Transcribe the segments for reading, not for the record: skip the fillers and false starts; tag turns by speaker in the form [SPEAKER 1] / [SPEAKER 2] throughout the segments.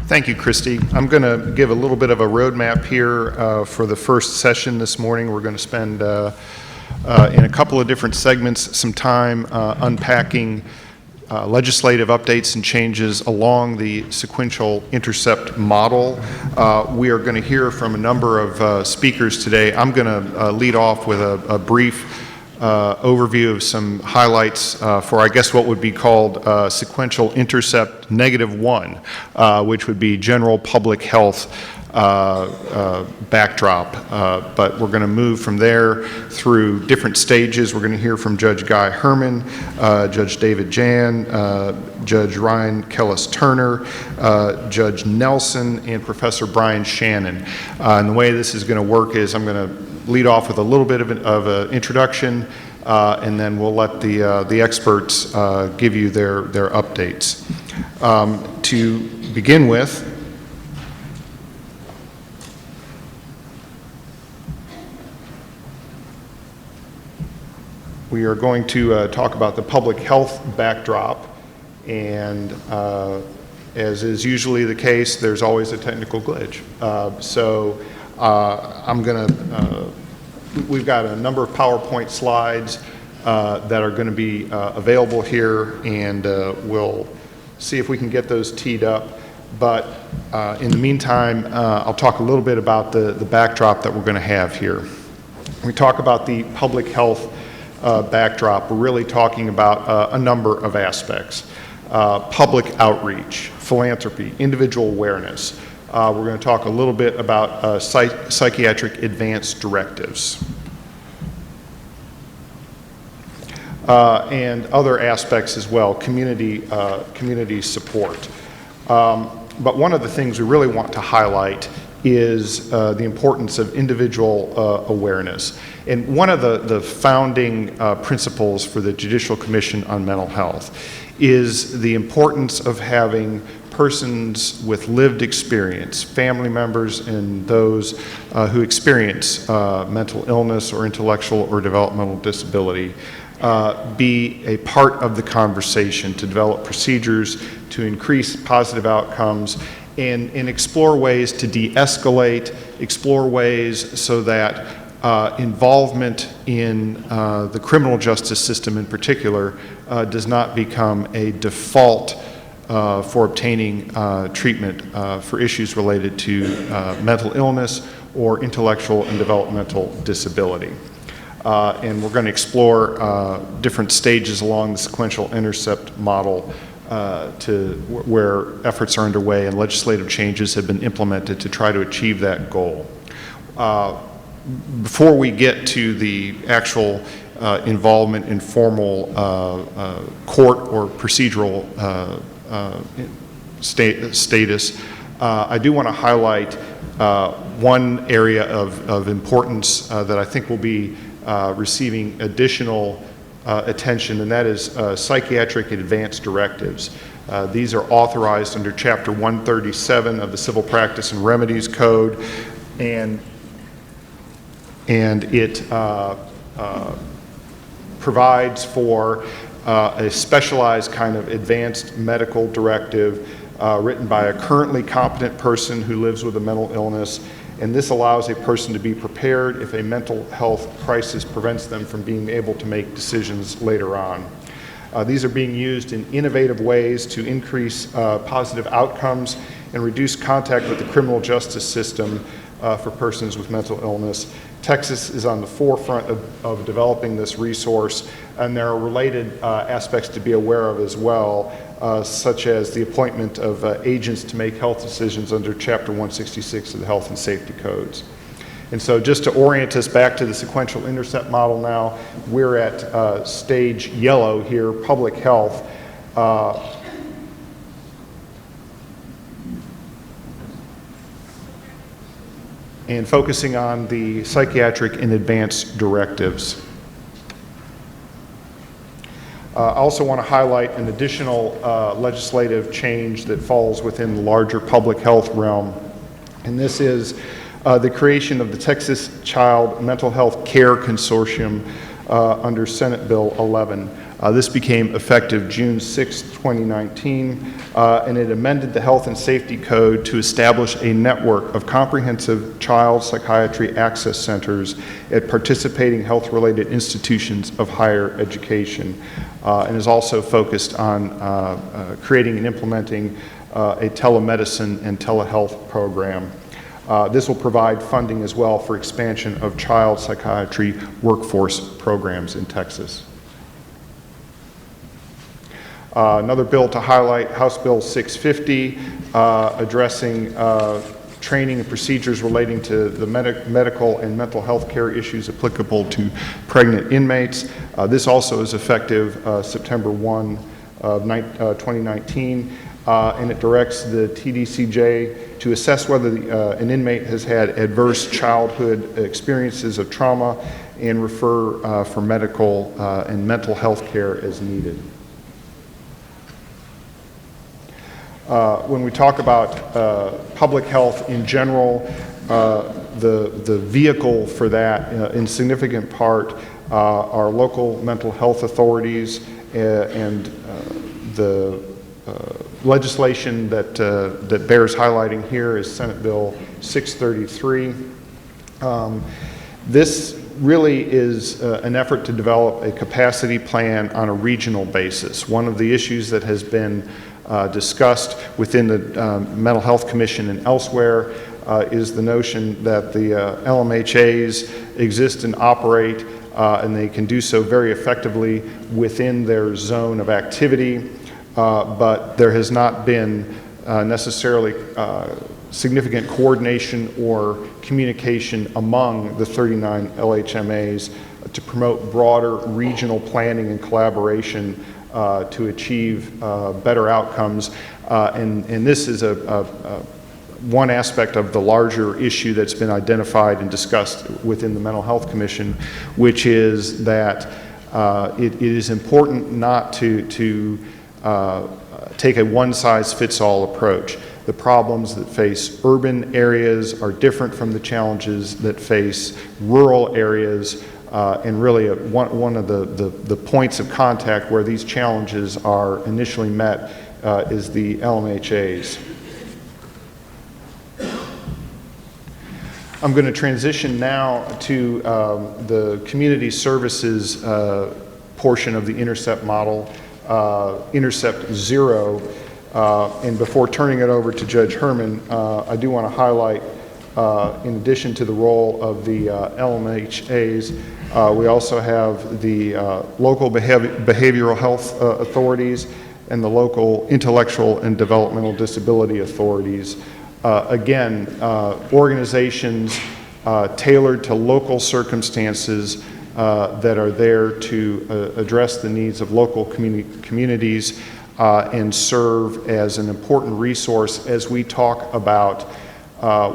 [SPEAKER 1] Thank you, Christy. I'm going to give a little bit of a roadmap here for the first session this morning. We're going to spend, in a couple of different segments, some time unpacking legislative updates and changes along the sequential intercept model. We are going to hear from a number of speakers today. I'm going to lead off with a brief overview of some highlights for, I guess, what would be called sequential intercept -1, which would be general public health backdrop. But we're going to move from there through different stages. We're going to hear from Judge Guy Herman, Judge David Jahn, Judge Ryan Kellus Turner, Judge Nelson, and Professor Brian Shannon. And the way this is going to work is I'm going to lead off with a little bit of an introduction, and then we'll let the experts give you their updates. To begin with, we are going to talk about the public health backdrop, and as is usually the case, there's always a technical glitch. We've got a number of PowerPoint slides that are going to be available here, and we'll see if we can get those teed up. But in the meantime, I'll talk a little bit about the backdrop that we're going to have here. When we talk about the public health backdrop, we're really talking about a number of aspects. Public outreach, philanthropy, individual awareness. We're going to talk a little bit about psychiatric advance directives and other aspects as well, community support. But one of the things we really want to highlight is the importance of individual awareness. And one of the founding principles for the Judicial Commission on Mental Health is the importance of having persons with lived experience, family members and those who experience mental illness or intellectual or developmental disability be a part of the conversation to develop procedures to increase positive outcomes and explore ways to de-escalate, explore ways so that involvement in the criminal justice system in particular does not become a default for obtaining treatment for issues related to mental illness or intellectual and developmental disability. And we're going to explore different stages along the sequential intercept model to where efforts are underway and legislative changes have been implemented to try to achieve that goal. Before we get to the actual involvement in formal court or procedural status, I do want to highlight one area of importance that I think will be receiving additional attention, and that is psychiatric advance directives. These are authorized under Chapter 137 of the Civil Practice and Remedies Code, and it provides for a specialized kind of advanced medical directive written by a currently competent person who lives with a mental illness, and this allows a person to be prepared if a mental health crisis prevents them from being able to make decisions later on. These are being used in innovative ways to increase positive outcomes and reduce contact with the criminal justice system for persons with mental illness. Texas is on the forefront of developing this resource, and there are related aspects to be aware of as well, such as the appointment of agents to make health decisions under Chapter 166 of the Health and Safety Codes. And so just to orient us back to the sequential intercept model now, we're at stage yellow here, public health. And focusing on the psychiatric and advance directives. I also want to highlight an additional legislative change that falls within the larger public health realm, and this is the creation of the Texas Child Mental Health Care Consortium under Senate Bill 11. This became effective June 6, 2019, and it amended the Health and Safety Code to establish a network of comprehensive child psychiatry access centers at participating health-related institutions of higher education, and is also focused on creating and implementing a telemedicine and telehealth program. This will provide funding as well for expansion of child psychiatry workforce programs in Texas. Another bill to highlight, House Bill 650, addressing training and procedures relating to the medical and mental health care issues applicable to pregnant inmates. This also is effective September 1 of 2019, and it directs the TDCJ to assess whether an inmate has had adverse childhood experiences of trauma and refer for medical and mental health care as needed. When we talk about public health in general, the vehicle for that in significant part are local mental health authorities and the legislation that bears highlighting here is Senate Bill 633. This really is an effort to develop a capacity plan on a regional basis. One of the issues that has been discussed within the Mental Health Commission and elsewhere is the notion that the LMHAs exist and operate and they can do so very effectively within their zone of activity, but there has not been necessarily significant coordination or communication among the 39 LHMAs to promote broader regional planning and collaboration to achieve better outcomes. And this is one aspect of the larger issue that's been identified and discussed within the Mental Health Commission, which is that it is important not to take a one-size-fits-all approach. The problems that face urban areas are different from the challenges that face rural areas, and really one of the points of contact where these challenges are initially met is the LMHAs. I'm going to transition now to the community services portion of the Intercept model, Intercept Zero. And before turning it over to Judge Herman, I do want to highlight, in addition to the role of the LMHAs, we also have the local behavioral health authorities and the local intellectual and developmental disability authorities. Again, organizations tailored to local circumstances that are there to address the needs of local communities and serve as an important resource as we talk about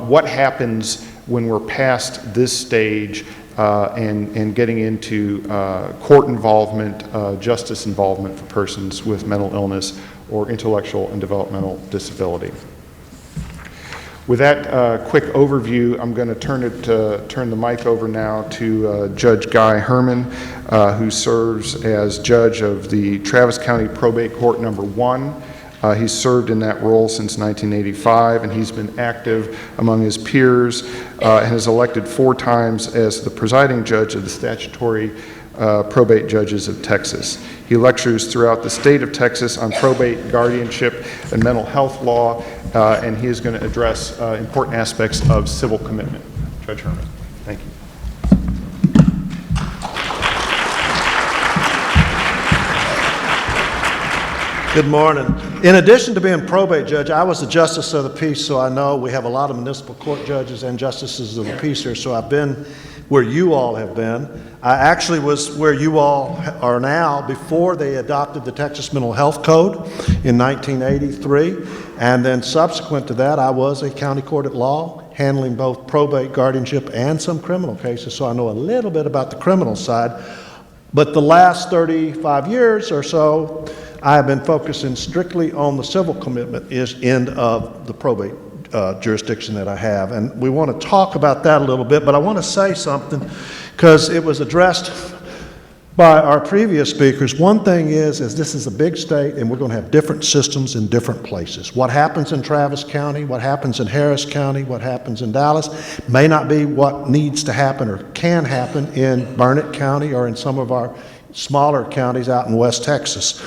[SPEAKER 1] what happens when we're past this stage and getting into court involvement, justice involvement for persons with mental illness or intellectual and developmental disability. With that quick overview, I'm going to turn the mic over now to Judge Guy Herman, who serves as judge of the Travis County Probate Court Number 1. He's served in that role since 1985, and he's been active among his peers and is elected 4 times as the presiding judge of the statutory probate judges of Texas. He lectures throughout the state of Texas on probate, guardianship, and mental health law, and he is going to address important aspects of civil commitment. Judge Herman, thank you.
[SPEAKER 2] Good morning. In addition to being probate judge, I was a justice of the peace, so I know we have a lot of municipal court judges and justices of the peace here, so I've been where you all have been. I actually was where you all are now before they adopted the Texas Mental Health Code in 1983, and then subsequent to that, I was a county court at law, handling both probate, guardianship, and some criminal cases, so I know a little bit about the criminal side. But the last 35 years or so, I have been focusing strictly on the civil commitment end of the probate jurisdiction that I have. And we want to talk about that a little bit, but I want to say something because it was addressed by our previous speakers. One thing is this is a big state and we're going to have different systems in different places. What happens in Travis County, what happens in Harris County, what happens in Dallas may not be what needs to happen or can happen in Burnett County or in some of our smaller counties out in West Texas.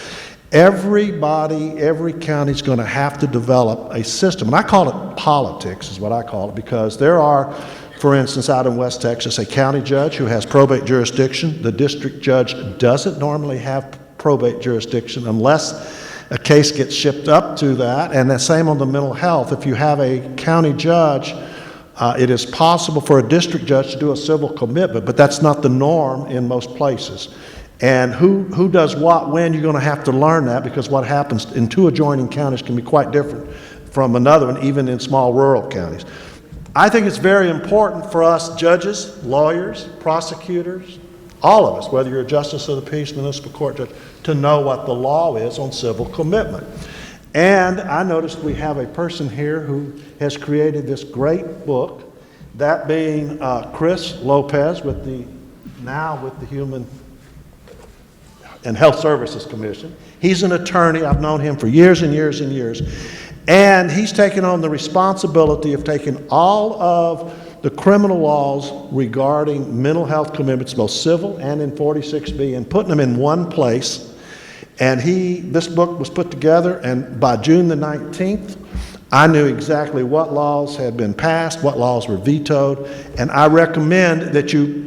[SPEAKER 2] Everybody, every county is going to have to develop a system. And I call it politics is what I call it, because there are, for instance, out in West Texas, a county judge who has probate jurisdiction. The district judge doesn't normally have probate jurisdiction unless a case gets shipped up to that. And the same on the mental health. If you have a county judge, it is possible for a district judge to do a civil commitment, but that's not the norm in most places. And who does what when, you're going to have to learn that, because what happens in two adjoining counties can be quite different from another one, even in small rural counties. I think it's very important for us judges, lawyers, prosecutors, all of us, whether you're a justice of the peace, municipal court judge, to know what the law is on civil commitment. And I noticed we have a person here who has created this great book, that being Chris Lopez with the Human and Health Services Commission. He's an attorney. I've known him for years and years and years. And he's taken on the responsibility of taking all of the criminal laws regarding mental health commitments, both civil and in 46B, and putting them in one place. And this book was put together, and by June the 19th, I knew exactly what laws had been passed, what laws were vetoed, and I recommend that you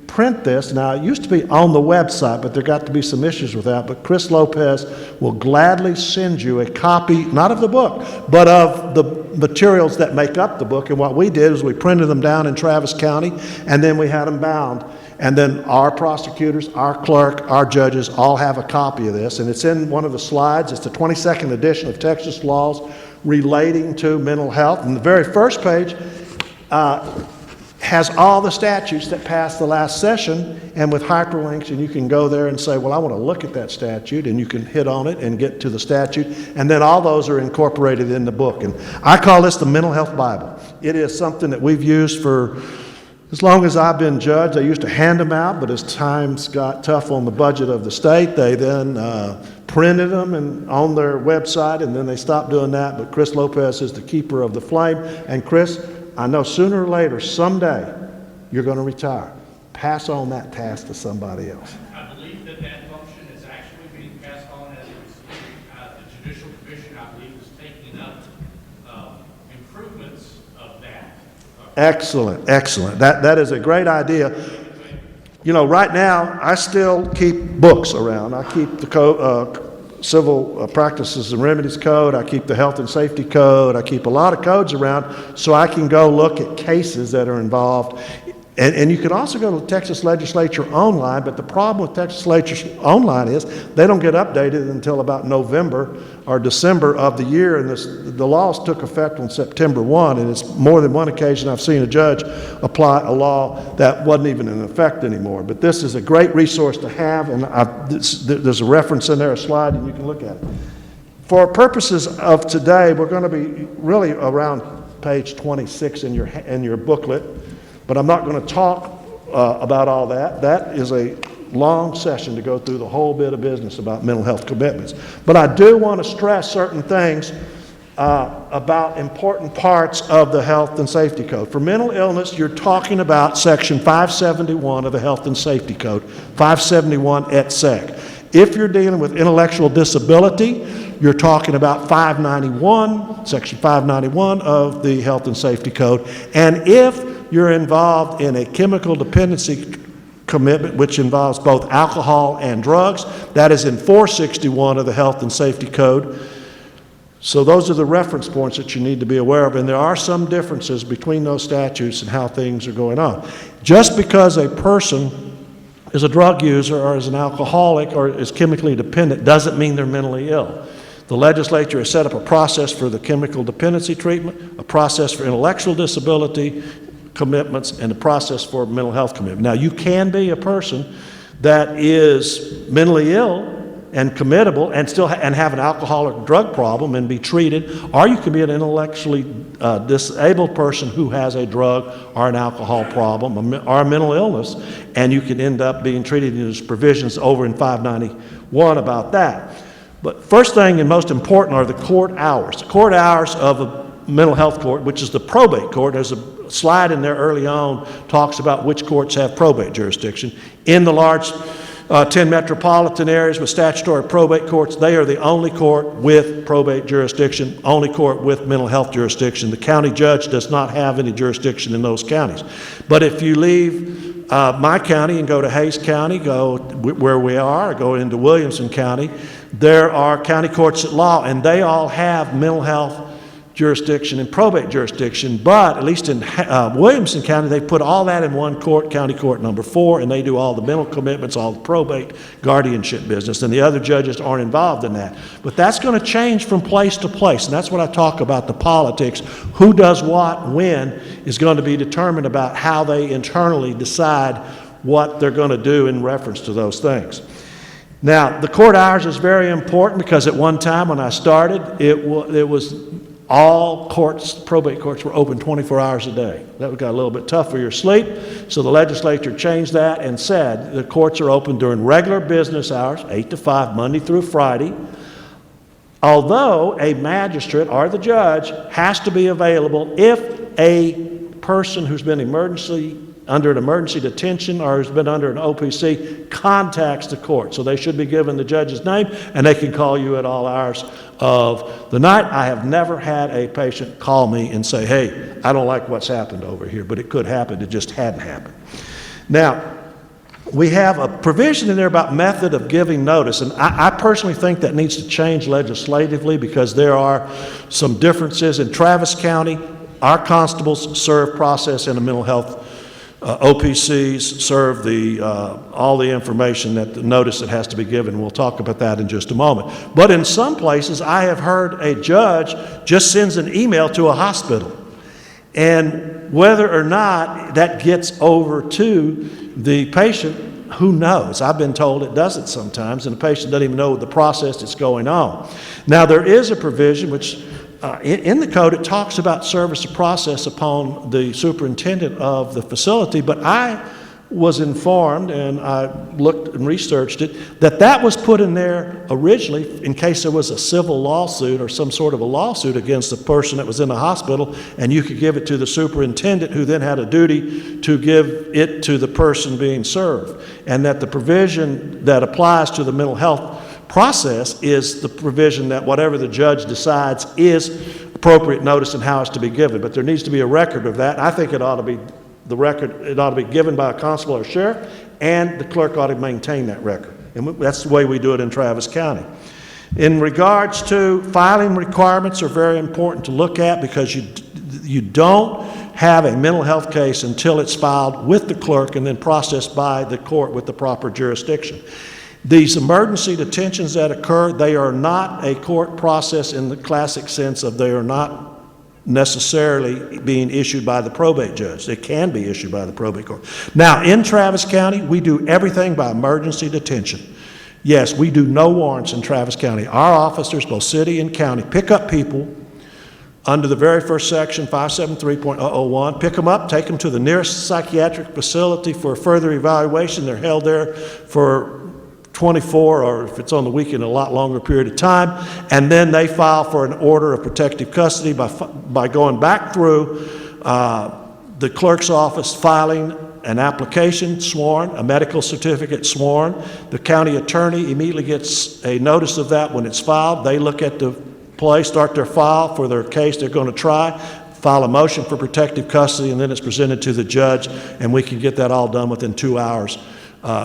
[SPEAKER 2] print this. Now, it used to be on the website, but there got to be some issues with that. But Chris Lopez will gladly send you a copy, not of the book, but of the materials that make up the book. And what we did is we printed them down in Travis County, and then we had them bound. And then our prosecutors, our clerk, our judges all have a copy of this. And it's in one of the slides. It's the 22nd edition of Texas laws relating to mental health. And the very first page has all the statutes that passed the last session, and with hyperlinks, and you can go there and say, well, I want to look at that statute, and you can hit on it and get to the statute, and then all those are incorporated in the book. And I call this the Mental Health Bible. It is something that we've used for as long as I've been judge. I used to hand them out, but as times got tough on the budget of the state, they then printed them and on their website, and then they stopped doing that. But Chris Lopez is the keeper of the flame. And Chris, I know sooner or later, someday, you're going to retire. Pass on that task to somebody else.
[SPEAKER 3] I believe that function is actually being passed on as the Judicial Commission, I believe, is taking up improvements of that.
[SPEAKER 2] Excellent, excellent. That is a great idea. You know, right now, I still keep books around. I keep the Civil Practices and Remedies Code. I keep the Health and Safety Code. I keep a lot of codes around so I can go look at cases that are involved. And you can also go to the Texas Legislature online, but the problem with Texas Legislature online is they don't get updated until about November or December of the year, and the laws took effect on September 1, and it's more than one occasion I've seen a judge apply a law that wasn't even in effect anymore. But this is a great resource to have, and there's a reference in there, a slide, and you can look at it. For purposes of today, we're going to be really around page 26 in your booklet. But I'm not going to talk about all that. That is a long session to go through the whole bit of business about mental health commitments. But I do want to stress certain things about important parts of the Health and Safety Code. For mental illness, you're talking about Section 571 of the Health and Safety Code, 571 et sec. If you're dealing with intellectual disability, you're talking about 591, Section 591 of the Health and Safety Code. And if you're involved in a chemical dependency commitment, which involves both alcohol and drugs, that is in 461 of the Health and Safety Code. So those are the reference points that you need to be aware of, and there are some differences between those statutes and how things are going on. Just because a person is a drug user or is an alcoholic or is chemically dependent doesn't mean they're mentally ill. The legislature has set up a process for the chemical dependency treatment, a process for intellectual disability commitments, and a process for mental health commitment. Now, you can be a person that is mentally ill and committable and still and have an alcohol or drug problem and be treated, or you can be an intellectually disabled person who has a drug or an alcohol problem or a mental illness, and you can end up being treated. And there's provisions over in 591 about that. But first thing and most important are the court hours. The court hours of a mental health court, which is the probate court. There's a slide in there early on talks about which courts have probate jurisdiction. In the large 10 metropolitan areas with statutory probate courts, they are the only court with probate jurisdiction, only court with mental health jurisdiction. The county judge does not have any jurisdiction in those counties. But if you leave my county and go to Hayes County, go where we are, or go into Williamson County, there are county courts at law, and they all have mental health jurisdiction and probate jurisdiction, but at least in Williamson County, they put all that in one court, county court number 4, and they do all the mental commitments, all the probate, guardianship business, and the other judges aren't involved in that. But that's going to change from place to place, and that's what I talk about, the politics. Who does what, when, is going to be determined about how they internally decide what they're going to do in reference to those things. Now, the court hours is very important because at one time when I started, it was all courts, probate courts, were open 24 hours a day. That got a little bit tough for your sleep, so the legislature changed that and said the courts are open during regular business hours, 8 to 5, Monday through Friday, although a magistrate or the judge has to be available if a person who's been under an emergency detention or has been under an OPC contacts the court. So they should be given the judge's name, and they can call you at all hours of the night. I have never had a patient call me and say, hey, I don't like what's happened over here, but it could happen. It just hadn't happened. Now, we have a provision in there about method of giving notice, and I personally think that needs to change legislatively because there are some differences. In Travis County, our constables serve process in a mental health OPCs serve all the information, that the notice that has to be given. We'll talk about that in just a moment. But in some places, I have heard a judge just sends an email to a hospital. And whether or not that gets over to the patient, who knows? I've been told it doesn't sometimes, and the patient doesn't even know the process that's going on. Now, there is a provision which in the code, it talks about service of process upon the superintendent of the facility, but I was informed, and I looked and researched it, that was put in there originally in case there was a civil lawsuit or some sort of a lawsuit against the person that was in the hospital, and you could give it to the superintendent, who then had a duty to give it to the person being served, and that the provision that applies to the mental health process is the provision that whatever the judge decides is appropriate notice and how it's to be given. But there needs to be a record of that. I think it ought to be given by a constable or sheriff, and the clerk ought to maintain that record. And that's the way we do it in Travis County. In regards to filing requirements are very important to look at because you don't have a mental health case until it's filed with the clerk and then processed by the court with the proper jurisdiction. These emergency detentions that occur, they are not a court process in the classic sense of they are not necessarily being issued by the probate judge. They can be issued by the probate court. Now, in Travis County, we do everything by emergency detention. Yes, we do no warrants in Travis County. Our officers, both city and county, pick up people under the very first section, 573.001, pick them up, take them to the nearest psychiatric facility for further evaluation. They're held there for 24, or if it's on the weekend, a lot longer period of time, and then they file for an order of protective custody by going back through the clerk's office, filing an application sworn, a medical certificate sworn. The county attorney immediately gets a notice of that when it's filed. They look at the place, start their file for their case they're going to try, file a motion for protective custody, and then it's presented to the judge, and we can get that all done within 2 hours.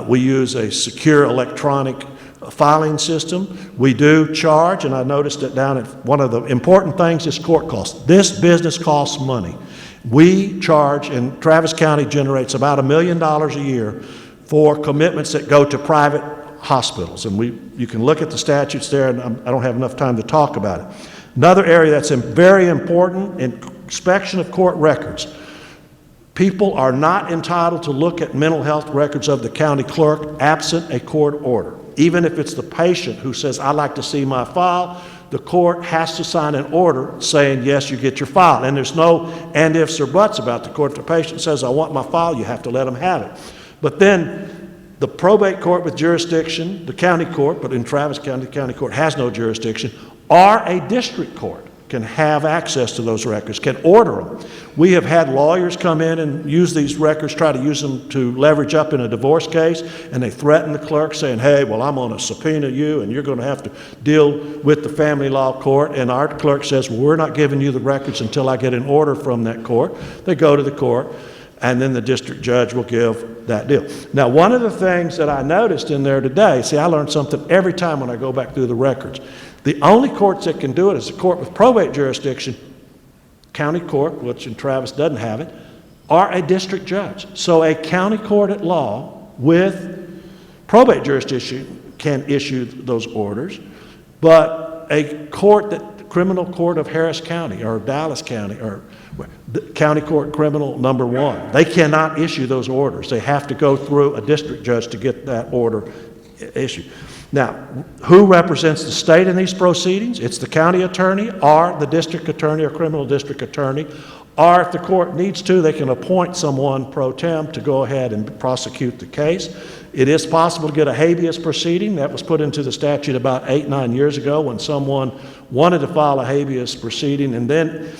[SPEAKER 2] We use a secure electronic filing system. We do charge, and I noticed it down at one of the important things this court costs. This business costs money. We charge, and Travis County generates about $1 million a year for commitments that go to private hospitals. And you can look at the statutes there, and I don't have enough time to talk about it. Another area that's very important, inspection of court records. People are not entitled to look at mental health records of the county clerk absent a court order. Even if it's the patient who says, I'd like to see my file, the court has to sign an order saying, yes, you get your file. And there's no and ifs or buts about the court. If the patient says, I want my file, you have to let them have it. But then the probate court with jurisdiction, the county court, but in Travis County, the county court has no jurisdiction, or a district court can have access to those records, can order them. We have had lawyers come in and use these records, try to use them to leverage up in a divorce case, and they threaten the clerk saying, hey, well, I'm going to subpoena you and you're going to have to deal with the family law court. And our clerk says, well, we're not giving you the records until I get an order from that court. They go to the court, and then the district judge will give that deal. Now, one of the things that I noticed in there today, see, I learned something every time when I go back through the records. The only courts that can do it is a court with probate jurisdiction, county court, which in Travis doesn't have it, or a district judge. So a county court at law with probate jurisdiction can issue those orders, but a court that, criminal court of Harris County or Dallas County or the county court criminal number 1, they cannot issue those orders. They have to go through a district judge to get that order issued. Now, who represents the state in these proceedings? It's the county attorney or the district attorney or criminal district attorney, or if the court needs to, they can appoint someone pro tem to go ahead and prosecute the case. It is possible to get a habeas proceeding. That was put into the statute about 8-9 years ago when someone wanted to file a habeas proceeding, and then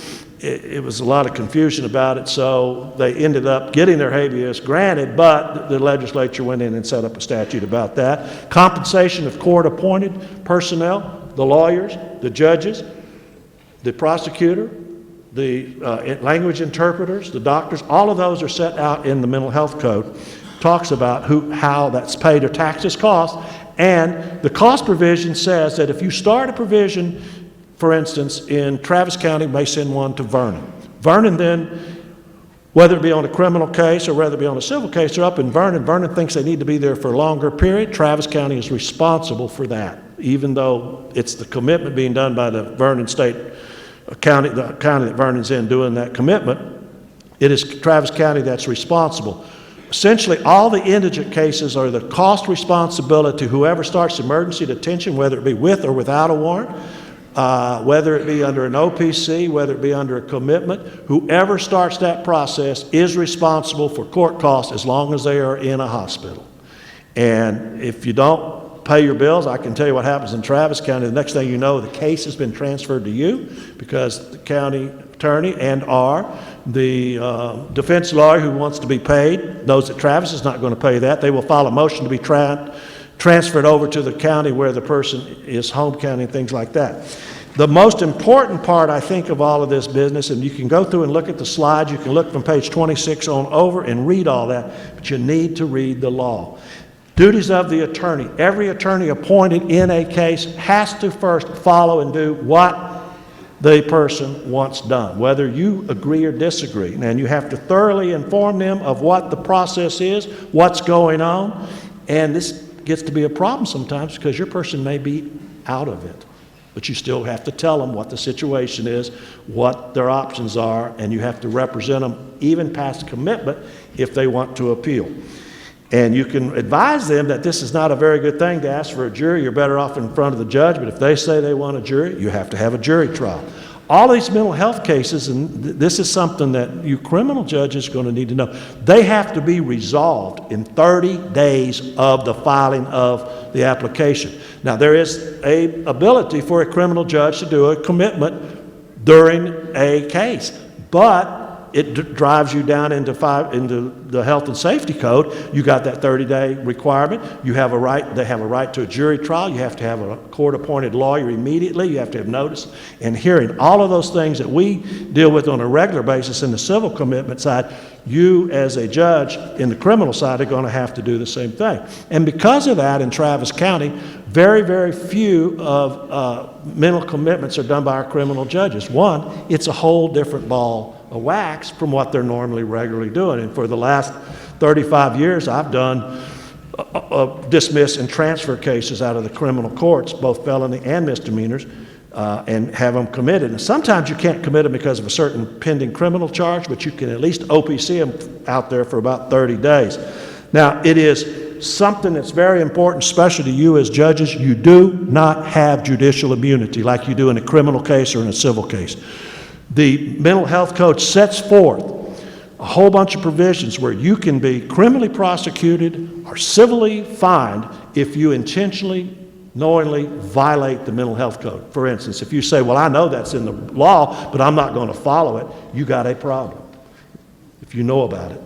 [SPEAKER 2] it was a lot of confusion about it, so they ended up getting their habeas granted, but the legislature went in and set up a statute about that. Compensation of court-appointed personnel, the lawyers, the judges, the prosecutor, the language interpreters, the doctors, all of those are set out in the mental health code. Talks about how that's paid or taxes cost, and the cost provision says that if you start a provision, for instance, in Travis County, may send one to Vernon. Vernon then, whether it be on a criminal case or whether it be on a civil case, they're up in Vernon. Vernon thinks they need to be there for a longer period. Travis County is responsible for that, even though it's the commitment being done by the Vernon State County, the county that Vernon's in doing that commitment. It is Travis County that's responsible. Essentially, all the indigent cases are the cost responsibility. Whoever starts emergency detention, whether it be with or without a warrant, whether it be under an OPC, whether it be under a commitment, whoever starts that process is responsible for court costs as long as they are in a hospital. And if you don't pay your bills, I can tell you what happens in Travis County. The next thing you know, the case has been transferred to you because the county attorney and the defense lawyer who wants to be paid knows that Travis is not going to pay that. They will file a motion to be transferred over to the county where the person is home county and things like that. The most important part, I think, of all of this business, and you can go through and look at the slides, you can look from page 26 on over and read all that, but you need to read the law. Duties of the attorney. Every attorney appointed in a case has to first follow and do what the person wants done, whether you agree or disagree. And you have to thoroughly inform them of what the process is, what's going on, and this gets to be a problem sometimes because your person may be out of it, but you still have to tell them what the situation is, what their options are, and you have to represent them even past commitment if they want to appeal. And you can advise them that this is not a very good thing to ask for a jury. You're better off in front of the judge, but if they say they want a jury, you have to have a jury trial. All these mental health cases, and this is something that you criminal judges are going to need to know, they have to be resolved in 30 days of the filing of the application. Now, there is a ability for a criminal judge to do a commitment during a case, but it drives you down into the health and safety code. You got that 30-day requirement. You have a right, they have a right to a jury trial. You have to have a court-appointed lawyer immediately. You have to have notice and hearing. All of those things that we deal with on a regular basis in the civil commitment side, you as a judge in the criminal side are going to have to do the same thing. And because of that, in Travis County, very, very few of mental commitments are done by our criminal judges. One, it's a whole different ball of wax from what they're normally regularly doing. And for the last 35 years, I've done dismiss and transfer cases out of the criminal courts, both felony and misdemeanors. and have them committed. And sometimes you can't commit them because of a certain pending criminal charge, but you can at least OPC them out there for about 30 days. Now, it is something that's very important, especially to you as judges. You do not have judicial immunity like you do in a criminal case or in a civil case. The mental health code sets forth a whole bunch of provisions where you can be criminally prosecuted or civilly fined if you intentionally, knowingly violate the mental health code. For instance, if you say, well, I know that's in the law, but I'm not going to follow it, you got a problem if you know about it.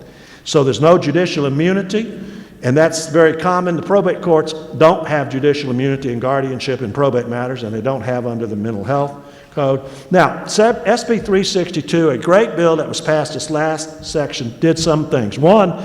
[SPEAKER 2] So there's no judicial immunity, and that's very common. The probate courts don't have judicial immunity in guardianship and probate matters, and they don't have under the mental health code. Now, SB 362, a great bill that was passed this last section, did some things. One,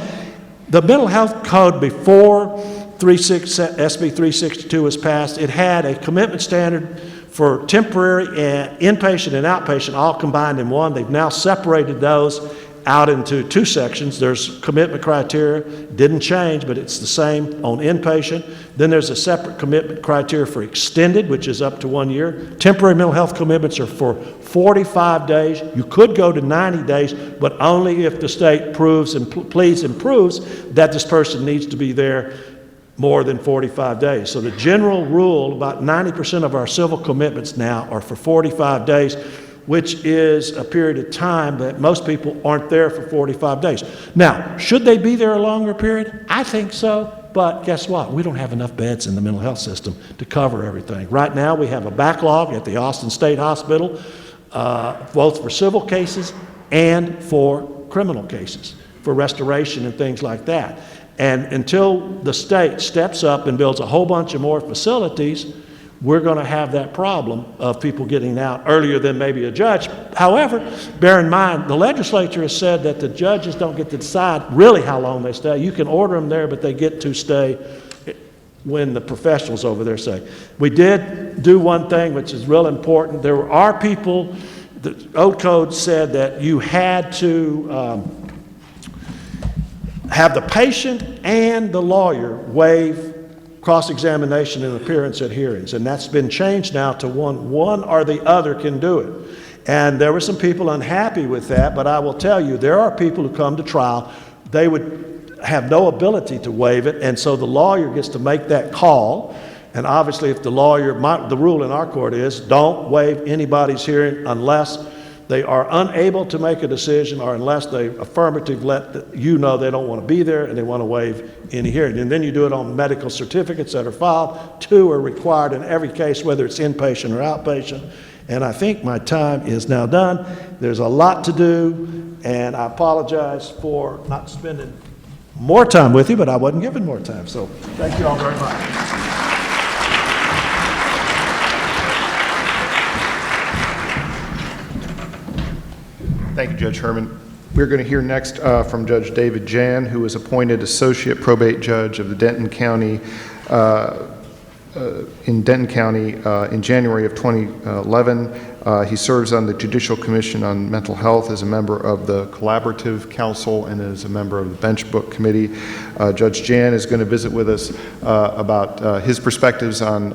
[SPEAKER 2] the mental health code before SB 362 was passed, it had a commitment standard for temporary and inpatient and outpatient all combined in one. They've now separated those out into two sections. There's commitment criteria, didn't change, but it's the same on inpatient. Then there's a separate commitment criteria for extended, which is up to 1 year. Temporary mental health commitments are for 45 days. You could go to 90 days, but only if the state proves and pleads and proves that this person needs to be there more than 45 days. So the general rule, about 90% of our civil commitments now are for 45 days, which is a period of time that most people aren't there for 45 days. Now, should they be there a longer period? I think so, but guess what? We don't have enough beds in the mental health system to cover everything. Right now, we have a backlog at the Austin State Hospital, both for civil cases and for criminal cases, for restoration and things like that. And until the state steps up and builds a whole bunch of more facilities, we're going to have that problem of people getting out earlier than maybe a judge. However, bear in mind, the legislature has said that the judges don't get to decide really how long they stay. You can order them there, but they get to stay when the professionals over there say. We did do one thing which is real important. There are people, the old code said that you had to have the patient and the lawyer waive cross-examination and appearance at hearings, and that's been changed now to one or the other can do it. And there were some people unhappy with that, but I will tell you, there are people who come to trial, they would have no ability to waive it, and so the lawyer gets to make that call. And obviously, if the lawyer, the rule in our court is, don't waive anybody's hearing unless they are unable to make a decision or unless they affirmatively let you know they don't want to be there and they want to waive any hearing. And then you do it on medical certificates that are filed. 2 are required in every case, whether it's inpatient or outpatient. And I think my time is now done. There's a lot to do, and I apologize for not spending more time with you, but I wasn't given more time. So thank you all very much.
[SPEAKER 1] Thank you, Judge Herman. We're going to hear next from Judge David Jahn, who was appointed Associate Probate Judge of the Denton County, in January of 2011. He serves on the Judicial Commission on Mental Health as a member of the Collaborative Council and as a member of the Bench Book Committee. Judge Jahn is going to visit with us about his perspectives on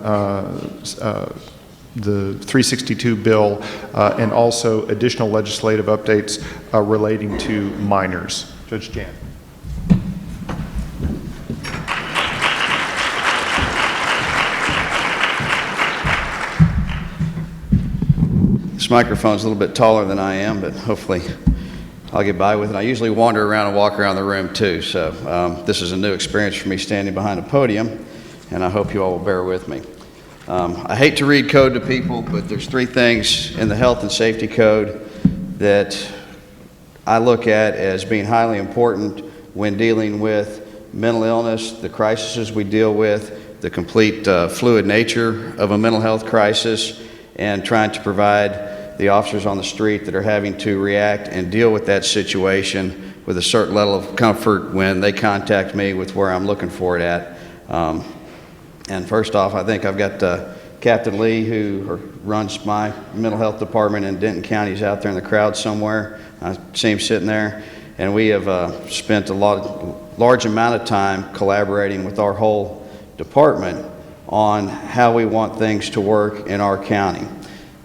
[SPEAKER 1] the 362 bill, and also additional legislative updates relating to minors. Judge Jahn.
[SPEAKER 4] This microphone's a little bit taller than I am, but hopefully I'll get by with it. I usually wander around and walk around the room too, so this is a new experience for me standing behind a podium, and I hope you all will bear with me. I hate to read code to people, but there's 3 things in the health and safety code that I look at as being highly important when dealing with mental illness, the crises we deal with, the complete fluid nature of a mental health crisis, and trying to provide the officers on the street that are having to react and deal with that situation with a certain level of comfort when they contact me with where I'm looking for it at. And first off, I think I've got Captain Lee, who runs my mental health department in Denton County. He's out there in the crowd somewhere. I see him sitting there. And we have spent a large amount of time collaborating with our whole department on how we want things to work in our county.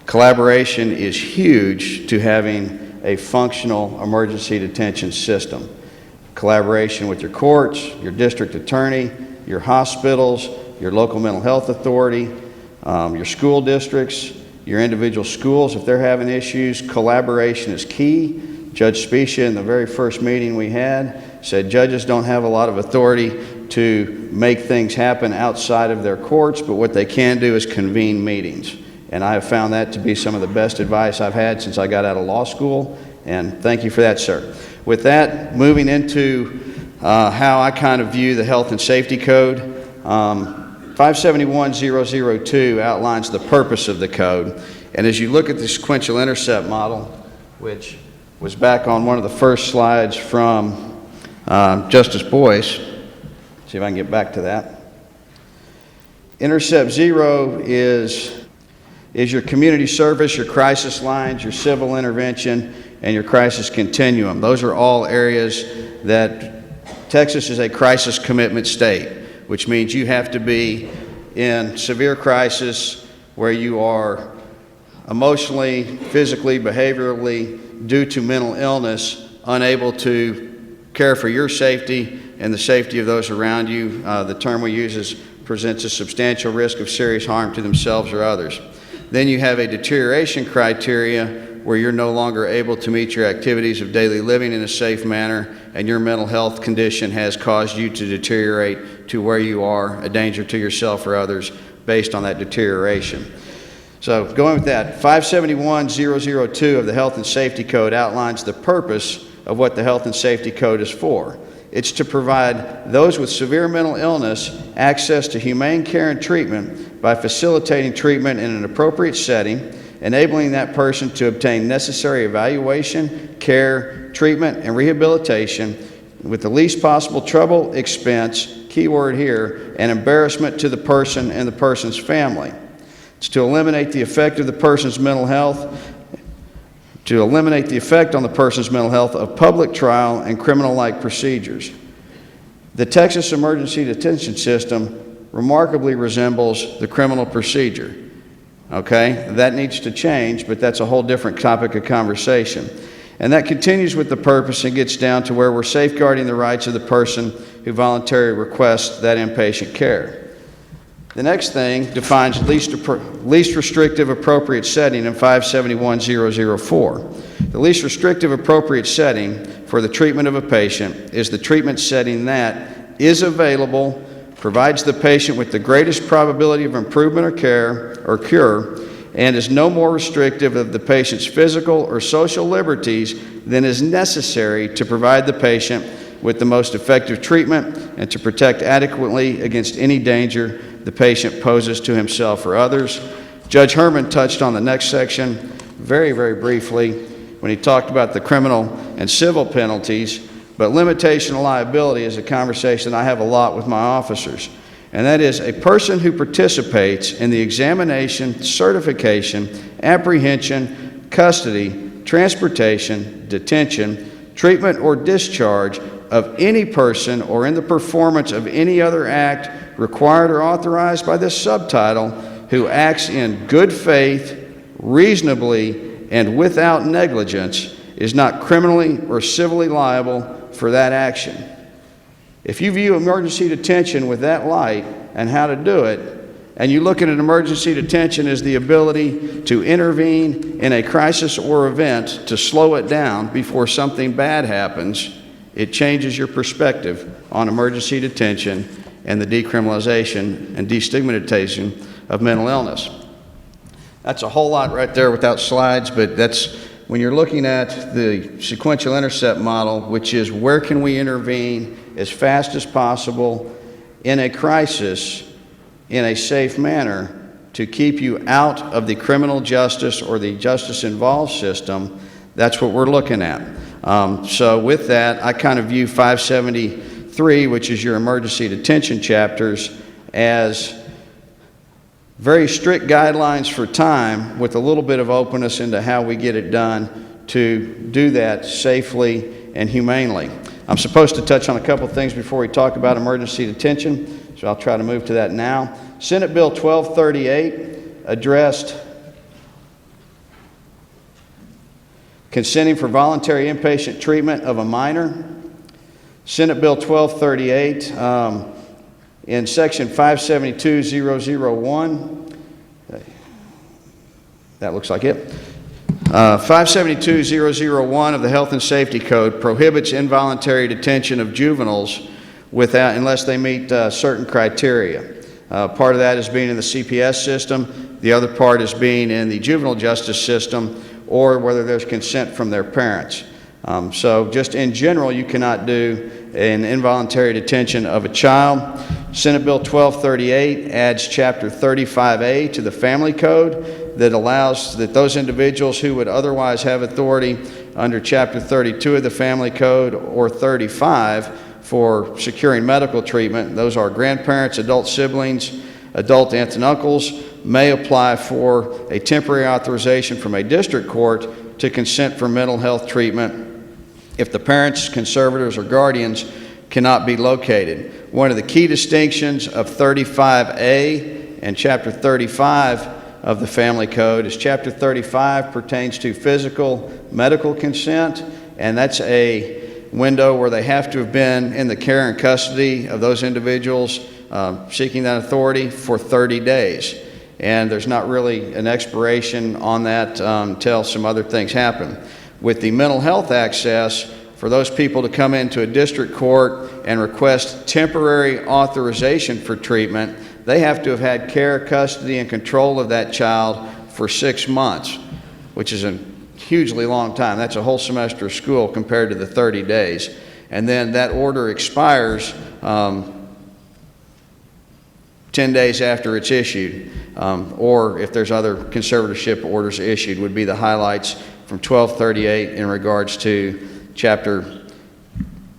[SPEAKER 4] Collaboration is huge to having a functional emergency detention system. Collaboration with your courts, your district attorney, your hospitals, your local mental health authority, your school districts, your individual schools, if they're having issues, collaboration is key. Judge Specia, in the very first meeting we had, said judges don't have a lot of authority to make things happen outside of their courts, but what they can do is convene meetings. And I have found that to be some of the best advice I've had since I got out of law school, and thank you for that, sir. With that, moving into how I kind of view the health and safety code, 571.002 outlines the purpose of the code. And as you look at the sequential intercept model, which was back on one of the first slides from Justice Boyce, see if I can get back to that. Intercept 0 is your community service, your crisis lines, your civil intervention, and your crisis continuum. Those are all areas that Texas is a crisis commitment state, which means you have to be in severe crisis where you are emotionally, physically, behaviorally, due to mental illness, unable to care for your safety and the safety of those around you. The term we use is presents a substantial risk of serious harm to themselves or others. Then you have a deterioration criteria where you're no longer able to meet your activities of daily living in a safe manner, and your mental health condition has caused you to deteriorate to where you are a danger to yourself or others based on that deterioration. So going with that, 571.002 of the Health and Safety Code outlines the purpose of what the Health and Safety Code is for. It's to provide those with severe mental illness access to humane care and treatment by facilitating treatment in an appropriate setting, enabling that person to obtain necessary evaluation, care, treatment, and rehabilitation with the least possible trouble, expense, keyword here, and embarrassment to the person and the person's family. It's to eliminate the effect of the person's mental health, to eliminate the effect on the person's mental health of public trial and criminal-like procedures. The Texas emergency detention system remarkably resembles the criminal procedure. Okay, that needs to change, but that's a whole different topic of conversation. And that continues with the purpose and gets down to where we're safeguarding the rights of the person who voluntarily requests that inpatient care. The next thing defines least restrictive appropriate setting in 571.004. The least restrictive appropriate setting for the treatment of a patient is the treatment setting that is available, provides the patient with the greatest probability of improvement or care or cure, and is no more restrictive of the patient's physical or social liberties than is necessary to provide the patient with the most effective treatment and to protect adequately against any danger the patient poses to himself or others. Judge Herman touched on the next section very, very briefly when he talked about the criminal and civil penalties, but limitation of liability is a conversation I have a lot with my officers. And that is a person who participates in the examination, certification, apprehension, custody, transportation, detention, treatment, or discharge of any person or in the performance of any other act required or authorized by this subtitle who acts in good faith, reasonably, and without negligence is not criminally or civilly liable for that action. If you view emergency detention with that light and how to do it, and you look at an emergency detention as the ability to intervene in a crisis or event to slow it down before something bad happens, it changes your perspective on emergency detention and the decriminalization and destigmatization of mental illness. That's a whole lot right there without slides, but that's when you're looking at the sequential intercept model, which is where can we intervene as fast as possible in a crisis in a safe manner to keep you out of the criminal justice or the justice-involved system. That's what we're looking at. So with that, I kind of view 573, which is your emergency detention chapters, as very strict guidelines for time with a little bit of openness into how we get it done to do that safely and humanely. I'm supposed to touch on a couple things before we talk about emergency detention, so I'll try to move to that now. Senate Bill 1238 addressed consenting for voluntary inpatient treatment of a minor. Senate Bill 1238, in Section 572001, that looks like it. 572001 of the Health and Safety Code prohibits involuntary detention of juveniles unless they meet certain criteria. Part of that is being in the CPS system. The other part is being in the juvenile justice system, or whether there's consent from their parents. So just in general, you cannot do an involuntary detention of a child. Senate Bill 1238 adds Chapter 35A to the Family Code that allows that those individuals who would otherwise have authority under Chapter 32 of the Family Code or 35 for securing medical treatment, those are grandparents, adult siblings, adult aunts and uncles, may apply for a temporary authorization from a district court to consent for mental health treatment if the parents, conservators, or guardians cannot be located. One of the key distinctions of 35A and Chapter 35 of the Family Code is Chapter 35 pertains to physical medical consent, and that's a window where they have to have been in the care and custody of those individuals seeking that authority for 30 days. And there's not really an expiration on that until some other things happen. With the mental health access, for those people to come into a district court and request temporary authorization for treatment, they have to have had care, custody, and control of that child for 6 months, which is a hugely long time. That's a whole semester of school compared to the 30 days. And then that order expires 10 days after it's issued, or if there's other conservatorship orders issued, would be the highlights from 1238 in regards to Chapter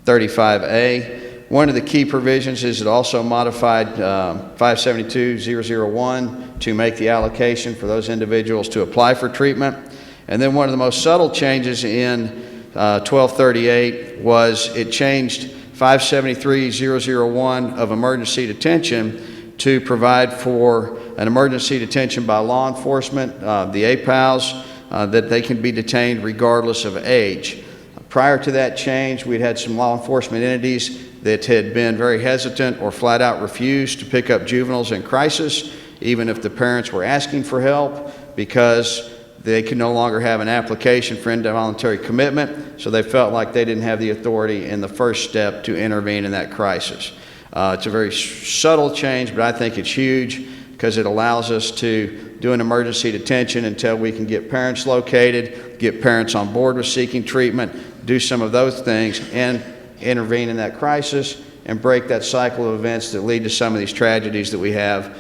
[SPEAKER 4] 35A. One of the key provisions is it also modified 572001 to make the allocation for those individuals to apply for treatment. And then one of the most subtle changes in 1238 was it changed 573001 of emergency detention to provide for an emergency detention by law enforcement, the APALs, that they can be detained regardless of age. Prior to that change, we'd had some law enforcement entities that had been very hesitant or flat out refused to pick up juveniles in crisis, even if the parents were asking for help, because they could no longer have an application for involuntary commitment, so they felt like they didn't have the authority in the first step to intervene in that crisis. It's a very subtle change, but I think it's huge because it allows us to do an emergency detention until we can get parents located, get parents on board with seeking treatment, do some of those things, and intervene in that crisis and break that cycle of events that lead to some of these tragedies that we have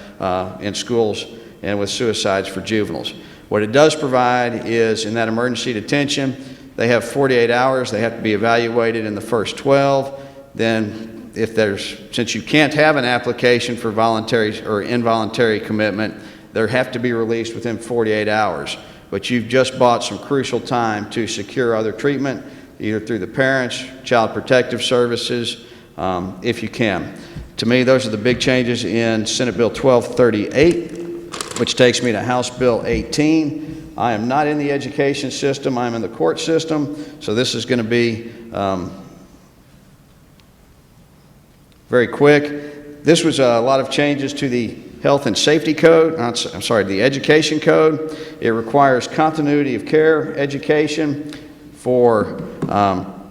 [SPEAKER 4] in schools and with suicides for juveniles. What it does provide is in that emergency detention, they have 48 hours. They have to be evaluated in the first 12. Then since you can't have an application for voluntary or involuntary commitment, they have to be released within 48 hours. But you've just bought some crucial time to secure other treatment, either through the parents, Child Protective Services, if you can. To me, those are the big changes in Senate Bill 1238, which takes me to House Bill 18. I am not in the education system, I'm in the court system, so this is going to be very quick. This was a lot of changes to the Health and Safety Code, the Education Code. It requires continuity of care education for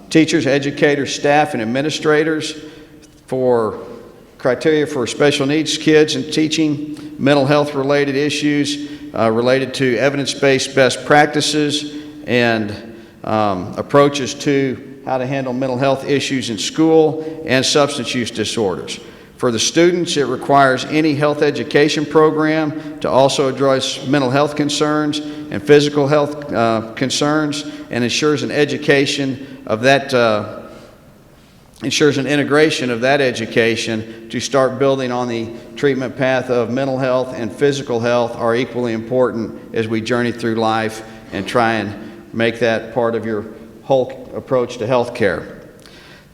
[SPEAKER 4] teachers, educators, staff, and administrators, for criteria for special needs kids and teaching, mental health related issues related to evidence-based best practices and approaches to how to handle mental health issues in school and substance use disorders. For the students, it requires any health education program to also address mental health concerns and physical health concerns, and ensures an education of that, ensures an integration of that education to start building on the treatment path of mental health and physical health are equally important as we journey through life and try and make that part of your whole approach to health care.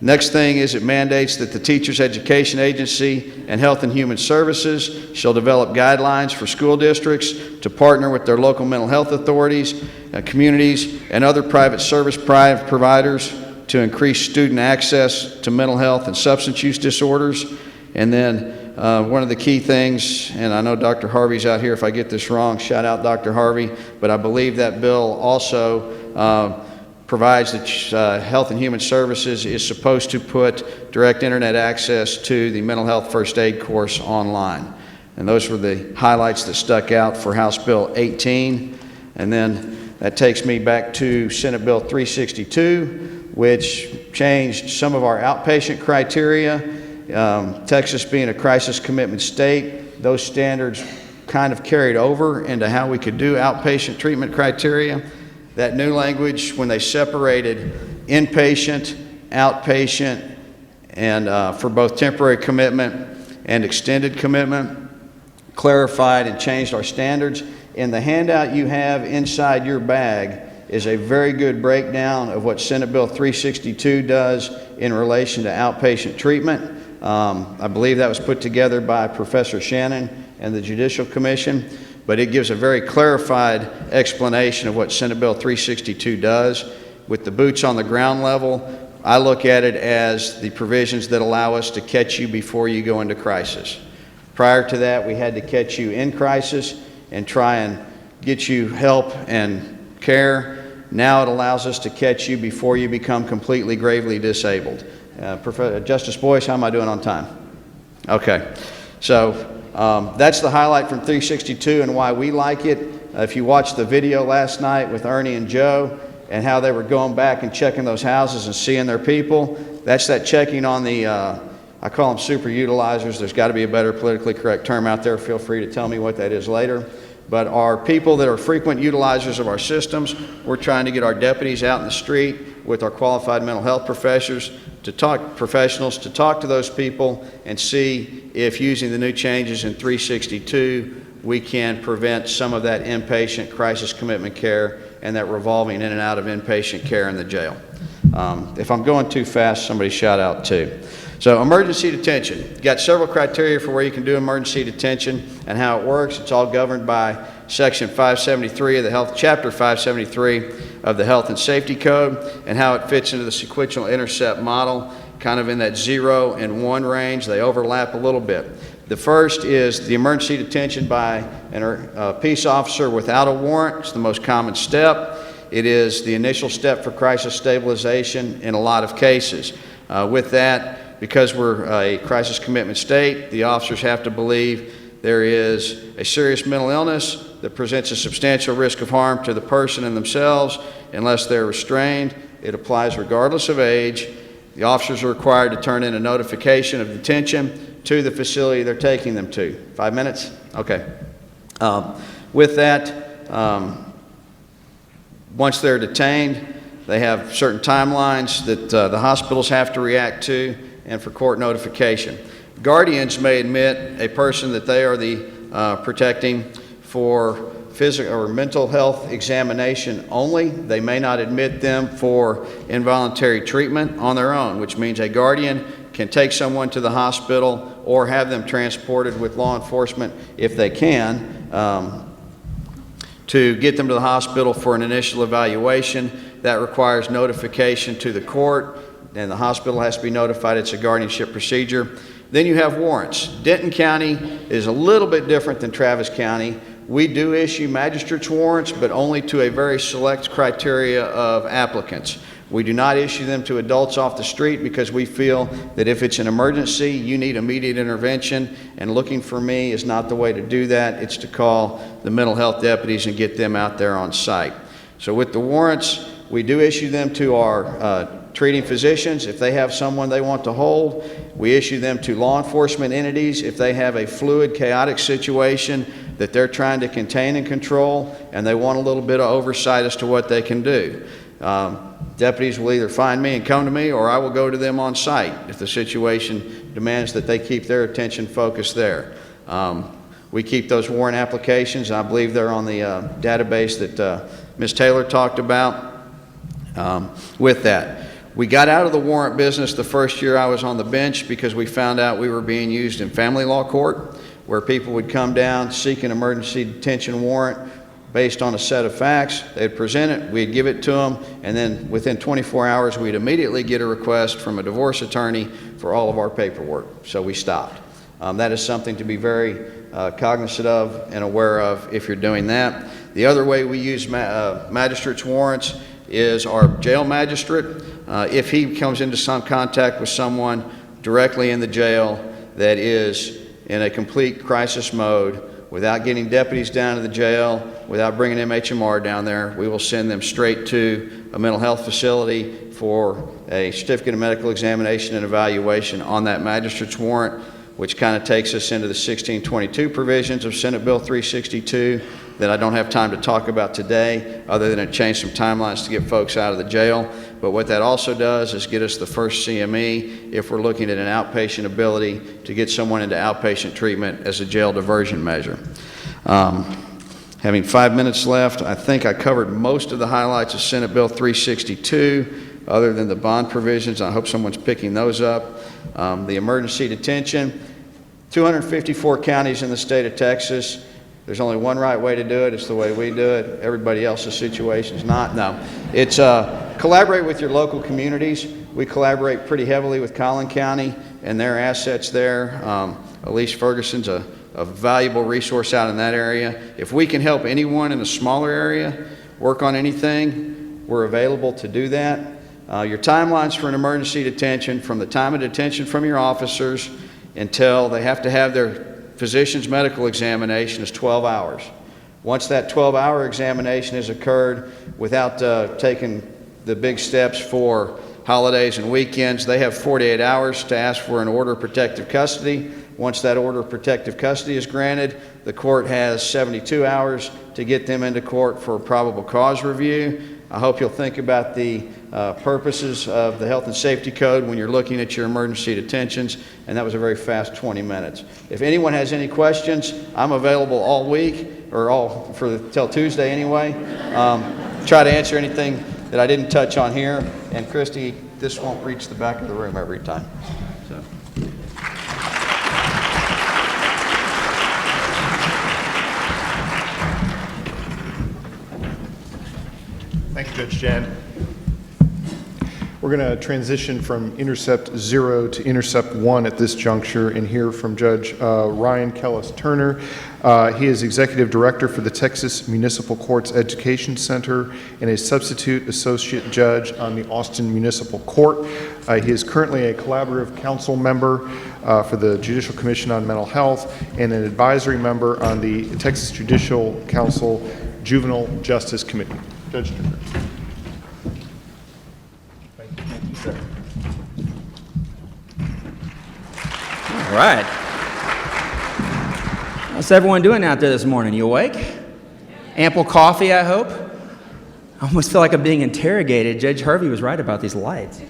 [SPEAKER 4] Next thing is it mandates that the Teachers Education Agency and Health and Human Services shall develop guidelines for school districts to partner with their local mental health authorities, communities, and other private service providers to increase student access to mental health and substance use disorders. And then one of the key things, and I know Dr. Harvey's out here if I get this wrong, shout out Dr. Harvey, but I believe that bill also provides that Health and Human Services is supposed to put direct internet access to the mental health first aid course online. And those were the highlights that stuck out for House Bill 18. And then that takes me back to Senate Bill 362, which changed some of our outpatient criteria. Texas being a crisis commitment state, those standards kind of carried over into how we could do outpatient treatment criteria. That new language, when they separated inpatient, outpatient, and for both temporary commitment and extended commitment, clarified and changed our standards. In the handout you have inside your bag is a very good breakdown of what Senate Bill 362 does in relation to outpatient treatment. I believe that was put together by Professor Shannon and the Judicial Commission, but it gives a very clarified explanation of what Senate Bill 362 does. With the boots on the ground level, I look at it as the provisions that allow us to catch you before you go into crisis. Prior to that, we had to catch you in crisis and try and get you help and care. Now it allows us to catch you before you become completely gravely disabled. Justice Boyce, how am I doing on time? Okay, so that's the highlight from 362 and why we like it. If you watched the video last night with Ernie and Joe and how they were going back and checking those houses and seeing their people, that's that checking on the, I call them super utilizers. There's got to be a better politically correct term out there. Feel free to tell me what that is later. But our people that are frequent utilizers of our systems, we're trying to get our deputies out in the street with our qualified mental health professionals to talk to those people and see if using the new changes in 362 we can prevent some of that inpatient crisis commitment care and that revolving in and out of inpatient care in the jail. If I'm going too fast, somebody shout out too. So emergency detention. Got several criteria for where you can do emergency detention and how it works. It's all governed by Section 573 of the Health, Chapter 573 of the Health and Safety Code, and how it fits into the sequential intercept model, kind of in that 0 and 1 range. They overlap a little bit. The first is the emergency detention by a peace officer without a warrant. It's the most common step. It is the initial step for crisis stabilization in a lot of cases. With that, because we're a crisis commitment state, the officers have to believe there is a serious mental illness that presents a substantial risk of harm to the person and themselves unless they're restrained. It applies regardless of age. The officers are required to turn in a notification of detention to the facility they're taking them to. 5 minutes? Okay. With that, once they're detained, they have certain timelines that the hospitals have to react to and for court notification. Guardians may admit a person that they are the protecting for physical or mental health examination only. They may not admit them for involuntary treatment on their own, which means a guardian can take someone to the hospital or have them transported with law enforcement if they can to get them to the hospital for an initial evaluation. That requires notification to the court, and the hospital has to be notified. It's a guardianship procedure. Then you have warrants. Denton County is a little bit different than Travis County. We do issue magistrate's warrants, but only to a very select criteria of applicants. We do not issue them to adults off the street because we feel that if it's an emergency, you need immediate intervention, and looking for me is not the way to do that. It's to call the mental health deputies and get them out there on site. So with the warrants, we do issue them to our treating physicians if they have someone they want to hold. We issue them to law enforcement entities if they have a fluid, chaotic situation that they're trying to contain and control, and they want a little bit of oversight as to what they can do. Deputies will either find me and come to me, or I will go to them on site if the situation demands that they keep their attention focused there. We keep those warrant applications, and I believe they're on the database that Ms. Taylor talked about. With that, We got out of the warrant business the first year I was on the bench because we found out we were being used in family law court, where people would come down, seek an emergency detention warrant based on a set of facts. They'd present it, we'd give it to them, and then within 24 hours, we'd immediately get a request from a divorce attorney for all of our paperwork. So we stopped. That is something to be very cognizant of and aware of if you're doing that. The other way we use magistrate's warrants is our jail magistrate. If he comes into some contact with someone directly in the jail that is in a complete crisis mode, without getting deputies down to the jail, without bringing MHMR down there, we will send them straight to a mental health facility for a certificate of medical examination and evaluation on that magistrate's warrant, which kind of takes us into the 1622 provisions of Senate Bill 362 that I don't have time to talk about today, other than it changed some timelines to get folks out of the jail. But what that also does is get us the first CME if we're looking at an outpatient ability to get someone into outpatient treatment as a jail diversion measure. Having 5 minutes left, I think I covered most of the highlights of Senate Bill 362, other than the bond provisions. I hope someone's picking those up. The emergency detention, 254 counties in the state of Texas. There's only one right way to do it. It's the way we do it. Everybody else's situation is not. No. It's collaborate with your local communities. We collaborate pretty heavily with Collin County and their assets there. Elise Ferguson's a valuable resource out in that area. If we can help anyone in a smaller area work on anything, we're available to do that. Your timelines for an emergency detention, from the time of detention from your officers until they have to have their physician's medical examination, is 12 hours. Once that 12-hour examination has occurred without taking the big steps for holidays and weekends, they have 48 hours to ask for an order of protective custody. Once that order of protective custody is granted, the court has 72 hours to get them into court for a probable cause review. I hope you'll think about the purposes of the Health and Safety Code when you're looking at your emergency detentions, and that was a very fast 20 minutes. If anyone has any questions, I'm available all week, or till Tuesday anyway. Try to answer anything that I didn't touch on here, and Christy, this won't reach the back of the room every time. So.
[SPEAKER 1] Thank you, Judge Jahn. We're going to transition from Intercept 0 to Intercept 1 at this juncture and hear from Judge Ryan Kellus Turner. He is Executive Director for the Texas Municipal Courts Education Center and a Substitute Associate Judge on the Austin Municipal Court. He is currently a Collaborative Council member for the Judicial Commission on Mental Health and an advisory member on the Texas Judicial Council Juvenile Justice Committee. Judge Turner.
[SPEAKER 5] Thank you, sir. All right. How's everyone doing out there this morning? You awake? Ample coffee, I hope? I almost feel like I'm being interrogated. Judge Harvey was right about these lights.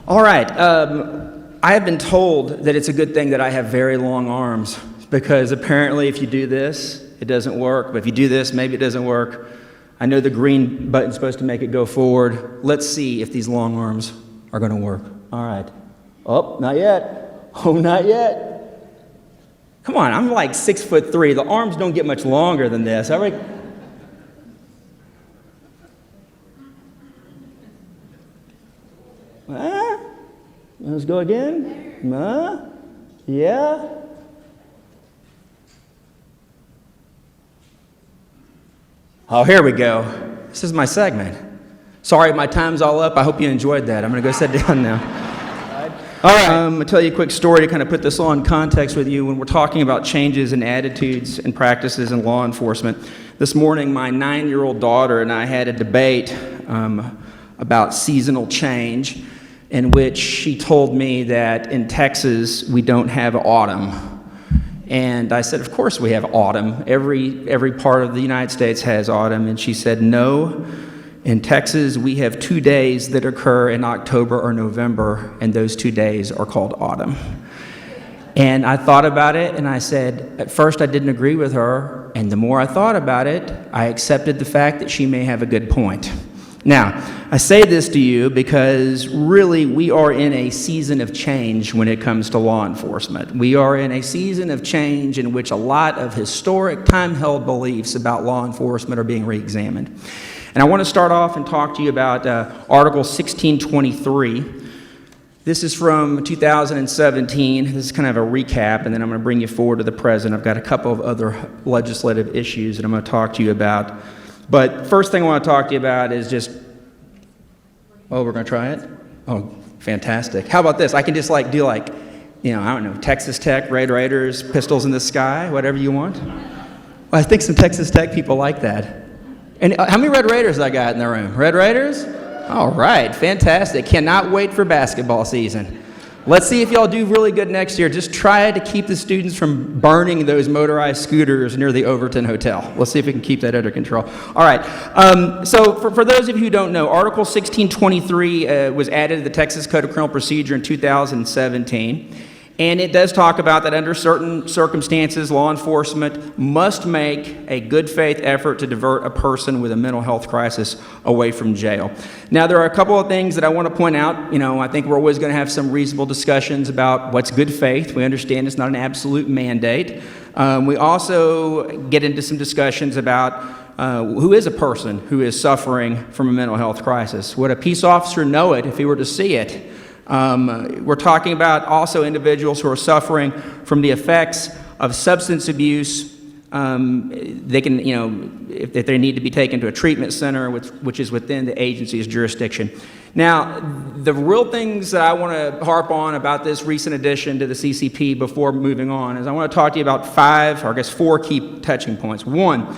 [SPEAKER 5] All right. I have been told that it's a good thing that I have very long arms, because apparently if you do this, it doesn't work. But if you do this, maybe it doesn't work. I know the green button's supposed to make it go forward. Let's see if these long arms are going to work. All right. Oh, not yet. Oh, not yet. Come on, I'm like 6'3". The arms don't get much longer than this. All right. Let's go again. Yeah. Oh, here we go. This is my segment. Sorry, my time's all up. I hope you enjoyed that. I'm going to go sit down now. All right. I'm going to tell you a quick story to kind of put this all in context with you when we're talking about changes in attitudes and practices in law enforcement. This morning, my 9-year-old daughter and I had a debate about seasonal change, in which she told me that in Texas, we don't have autumn. And I said, of course we have autumn. Every part of the United States has autumn. And she said, no, in Texas we have 2 days that occur in October or November, and those 2 days are called autumn. And I thought about it, and I said, at first I didn't agree with her, and the more I thought about it, I accepted the fact that she may have a good point. Now, I say this to you because really we are in a season of change when it comes to law enforcement. We are in a season of change in which a lot of historic, time-held beliefs about law enforcement are being re-examined. And I want to start off and talk to you about Article 1623. This is from 2017. This is kind of a recap, and then I'm going to bring you forward to the present. I've got a couple of other legislative issues that I'm going to talk to you about. But first thing I want to talk to you about is just, oh, we're going to try it? Oh, fantastic. How about this? I can just do I don't know, Texas Tech, Red Raiders, Pistols in the Sky, whatever you want. Well, I think some Texas Tech people like that. And how many Red Raiders I got in the room? Red Raiders? All right, fantastic. Cannot wait for basketball season. Let's see if y'all do really good next year. Just try to keep the students from burning those motorized scooters near the Overton Hotel. Let's see if we can keep that under control. All right. So for those of you who don't know, Article 1623 was added to the Texas Code of Criminal Procedure in 2017. And it does talk about that under certain circumstances, law enforcement must make a good faith effort to divert a person with a mental health crisis away from jail. Now, there are a couple of things that I want to point out. I think we're always going to have some reasonable discussions about what's good faith. We understand it's not an absolute mandate. We also get into some discussions about who is a person who is suffering from a mental health crisis. Would a peace officer know it if he were to see it? We're talking about also individuals who are suffering from the effects of substance abuse. They can, if they need to be taken to a treatment center, which is within the agency's jurisdiction. Now, the real things that I want to harp on about this recent addition to the CCP before moving on is I want to talk to you about four key touching points. One,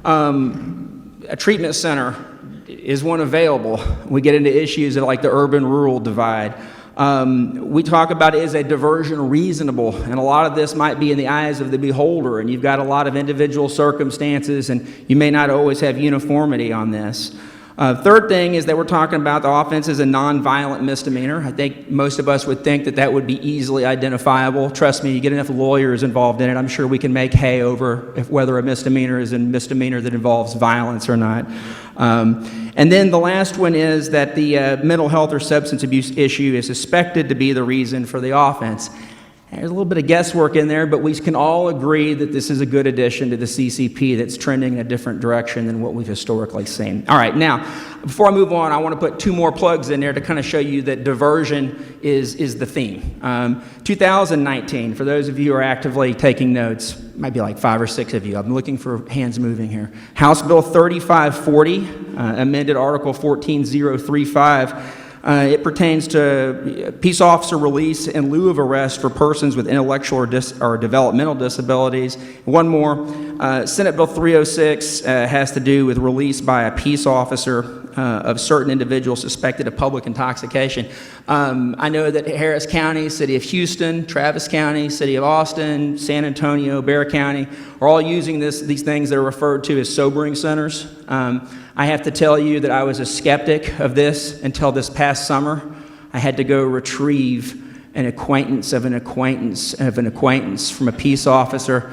[SPEAKER 5] a treatment center. Is one available? We get into issues of like the urban-rural divide. We talk about, is a diversion reasonable? And a lot of this might be in the eyes of the beholder, and you've got a lot of individual circumstances, and you may not always have uniformity on this. Third thing is that we're talking about the offense as a nonviolent misdemeanor. I think most of us would think that that would be easily identifiable. Trust me, you get enough lawyers involved in it, I'm sure we can make hay over whether a misdemeanor is a misdemeanor that involves violence or not. And then the last one is that the mental health or substance abuse issue is suspected to be the reason for the offense. There's a little bit of guesswork in there, but we can all agree that this is a good addition to the CCP that's trending in a different direction than what we've historically seen. All right, now, before I move on, I want to put two more plugs in there to kind of show you that diversion is the theme. 2019, for those of you who are actively taking notes, might be like 5 or 6 of you. I'm looking for hands moving here. House Bill 3540, amended Article 14035. It pertains to peace officer release in lieu of arrest for persons with intellectual or developmental disabilities. One more, Senate Bill 306 has to do with release by a peace officer of certain individuals suspected of public intoxication. I know that Harris County, City of Houston, Travis County, City of Austin, San Antonio, Bexar County are all using these things that are referred to as sobering centers. I have to tell you that I was a skeptic of this until this past summer. I had to go retrieve an acquaintance of an acquaintance of an acquaintance from a peace officer,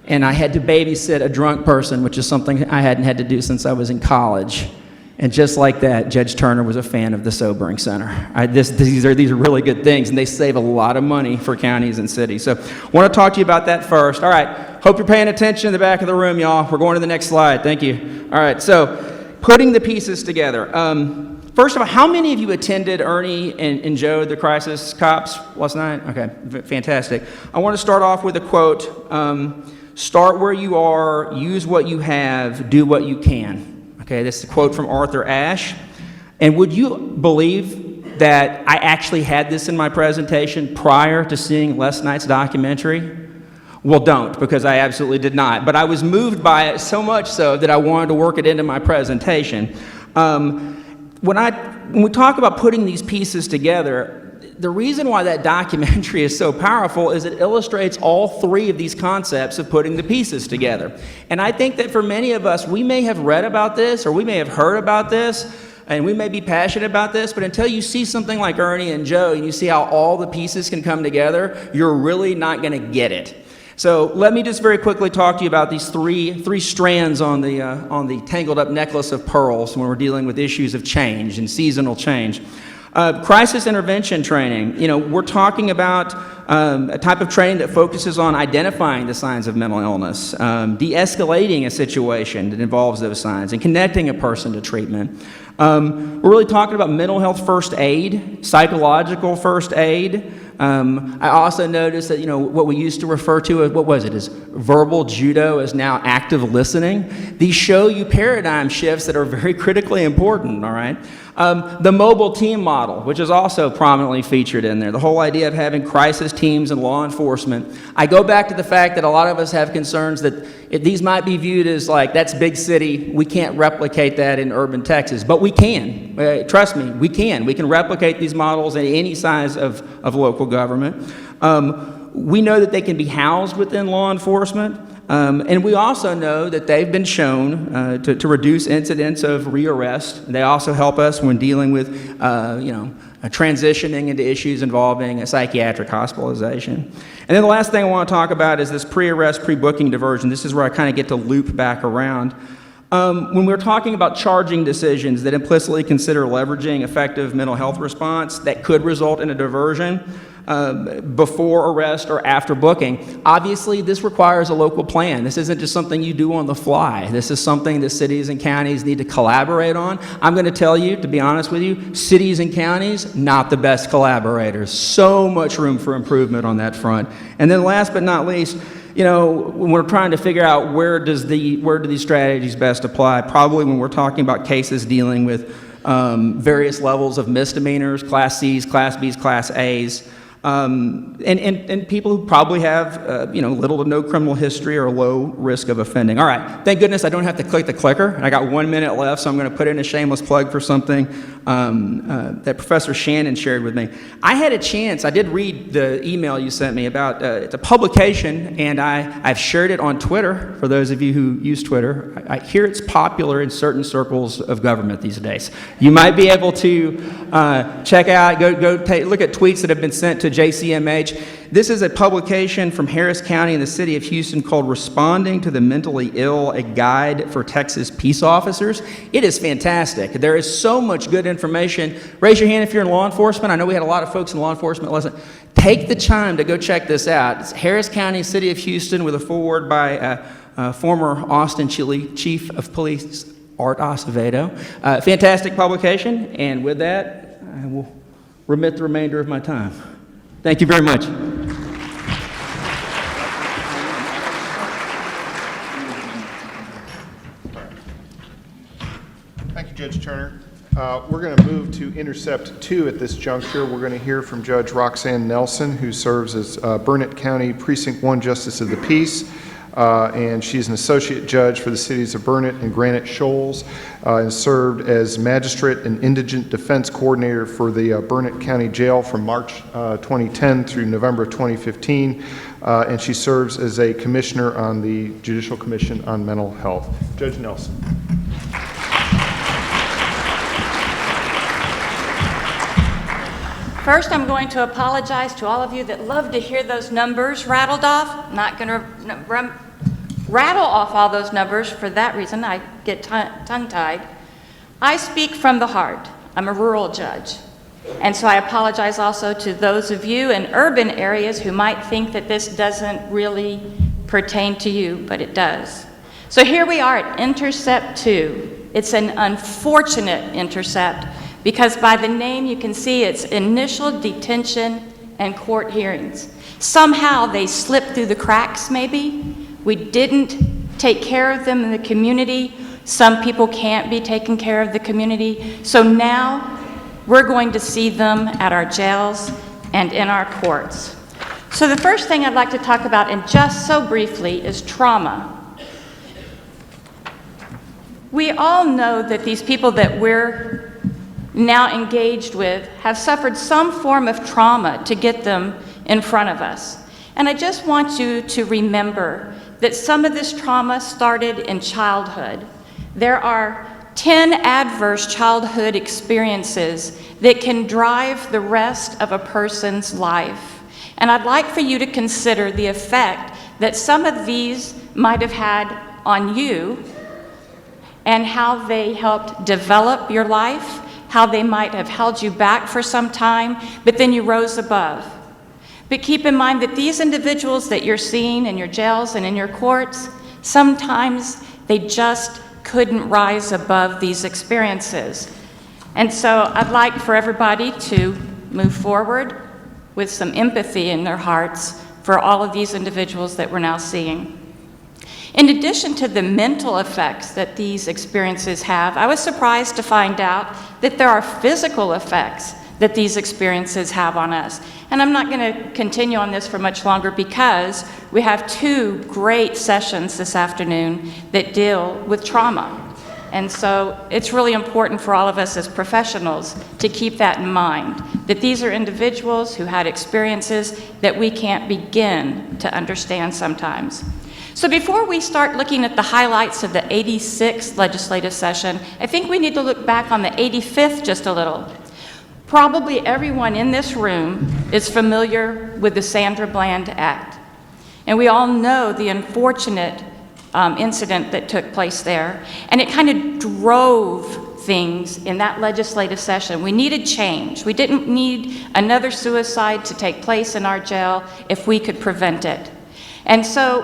[SPEAKER 5] and I had to babysit a drunk person, which is something I hadn't had to do since I was in college. And just like that, Judge Turner was a fan of the sobering center. These are really good things, and they save a lot of money for counties and cities. So I want to talk to you about that first. All right, hope you're paying attention in the back of the room, y'all. We're going to the next slide. Thank you. All right, so putting the pieces together. First of all, how many of you attended Ernie and Joe, the crisis cops, last night? Okay, fantastic. I want to start off with a quote. Start where you are, use what you have, do what you can. Okay, this is a quote from Arthur Ashe. And would you believe that I actually had this in my presentation prior to seeing last night's documentary? Well, don't, because I absolutely did not. But I was moved by it so much so that I wanted to work it into my presentation. When we talk about putting these pieces together, the reason why that documentary is so powerful is it illustrates all three of these concepts of putting the pieces together. And I think that for many of us, we may have read about this or we may have heard about this, and we may be passionate about this, but until you see something like Ernie and Joe and you see how all the pieces can come together, you're really not going to get it. So let me just very quickly talk to you about these three strands on the tangled up necklace of pearls when we're dealing with issues of change and seasonal change. Crisis intervention training. We're talking about a type of training that focuses on identifying the signs of mental illness, de-escalating a situation that involves those signs, and connecting a person to treatment. We're really talking about mental health first aid, psychological first aid. I also noticed that, what we used to refer to as, verbal judo is now active listening. These show you paradigm shifts that are very critically important, all right? The mobile team model, which is also prominently featured in there, the whole idea of having crisis teams and law enforcement. I go back to the fact that a lot of us have concerns that these might be viewed as like, that's big city, we can't replicate that in urban Texas, but we can. Trust me, we can. We can replicate these models in any size of local government. We know that they can be housed within law enforcement. And we also know that they've been shown to reduce incidents of rearrest. They also help us when dealing with, transitioning into issues involving a psychiatric hospitalization. And then the last thing I want to talk about is this pre-arrest, pre-booking diversion. This is where I kind of get to loop back around. When we're talking about charging decisions that implicitly consider leveraging effective mental health response that could result in a diversion, before arrest or after booking. Obviously, this requires a local plan. This isn't just something you do on the fly. This is something that cities and counties need to collaborate on. I'm going to tell you, to be honest with you, cities and counties, not the best collaborators. So much room for improvement on that front. And then last but not least, when we're trying to figure out where do these strategies best apply, probably when we're talking about cases dealing with various levels of misdemeanors, Class Cs, Class Bs, Class As, and people who probably have, little to no criminal history or low risk of offending. All right, thank goodness I don't have to click the clicker. And I got 1 minute left, so I'm going to put in a shameless plug for something that Professor Shannon shared with me. I had a chance, I did read the email you sent me about, it's a publication, and I've shared it on Twitter, for those of you who use Twitter. I hear it's popular in certain circles of government these days. You might be able to check out, look at tweets that have been sent to JCMH. This is a publication from Harris County in the city of Houston called Responding to the Mentally Ill, a Guide for Texas Peace Officers. It is fantastic. There is so much good information. Raise your hand if you're in law enforcement. I know we had a lot of folks in law enforcement. Listen, take the time to go check this out. It's Harris County, city of Houston, with a foreword by former Austin Chief of Police Art Acevedo. Fantastic publication, and with that, I will remit the remainder of my time. Thank you very much.
[SPEAKER 1] Thank you, Judge Turner. We're going to move to Intercept 2 at this juncture. We're going to hear from Judge Roxanne Nelson, who serves as Burnett County Precinct 1 Justice of the Peace. And she's an associate judge for the cities of Burnett and Granite Shoals, and served as magistrate and indigent defense coordinator for the Burnett County Jail from March 2010 through November 2015, and she serves as a commissioner on the Judicial Commission on Mental Health. Judge Nelson.
[SPEAKER 6] First, I'm going to apologize to all of you that love to hear those numbers rattled off. I'm not going to rattle off all those numbers. For that reason, I get tongue-tied. I speak from the heart. I'm a rural judge. And so I apologize also to those of you in urban areas who might think that this doesn't really pertain to you, but it does. So here we are at Intercept 2. It's an unfortunate intercept, because by the name you can see it's initial detention and court hearings. Somehow they slipped through the cracks, maybe. We didn't take care of them in the community. Some people can't be taken care of the community. So now we're going to see them at our jails and in our courts. So the first thing I'd like to talk about, and just so briefly, is trauma. We all know that these people that we're now engaged with have suffered some form of trauma to get them in front of us. And I just want you to remember that some of this trauma started in childhood. There are 10 adverse childhood experiences that can drive the rest of a person's life. And I'd like for you to consider the effect that some of these might have had on you and how they helped develop your life, how they might have held you back for some time, but then you rose above. But keep in mind that these individuals that you're seeing in your jails and in your courts, sometimes they just couldn't rise above these experiences. And so I'd like for everybody to move forward with some empathy in their hearts for all of these individuals that we're now seeing. In addition to the mental effects that these experiences have, I was surprised to find out that there are physical effects that these experiences have on us. And I'm not going to continue on this for much longer because we have 2 great sessions this afternoon that deal with trauma. And so it's really important for all of us as professionals to keep that in mind, that these are individuals who had experiences that we can't begin to understand sometimes. So before we start looking at the highlights of the 86th legislative session, I think we need to look back on the 85th just a little. Probably everyone in this room is familiar with the Sandra Bland Act. And we all know the unfortunate incident that took place there. And it kind of drove things in that legislative session. We needed change. We didn't need another suicide to take place in our jail if we could prevent it. And so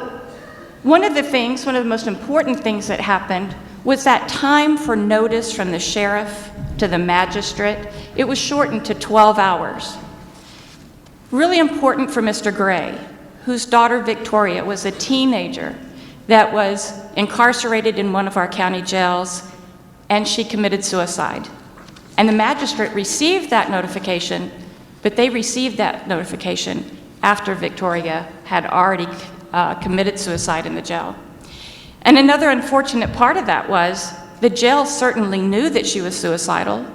[SPEAKER 6] one of the most important things that happened was that time for notice from the sheriff to the magistrate. It was shortened to 12 hours. Really important for Mr. Gray, whose daughter Victoria was a teenager that was incarcerated in one of our county jails, and she committed suicide. And the magistrate received that notification, but they received that notification after Victoria had already committed suicide in the jail. And another unfortunate part of that was the jail certainly knew that she was suicidal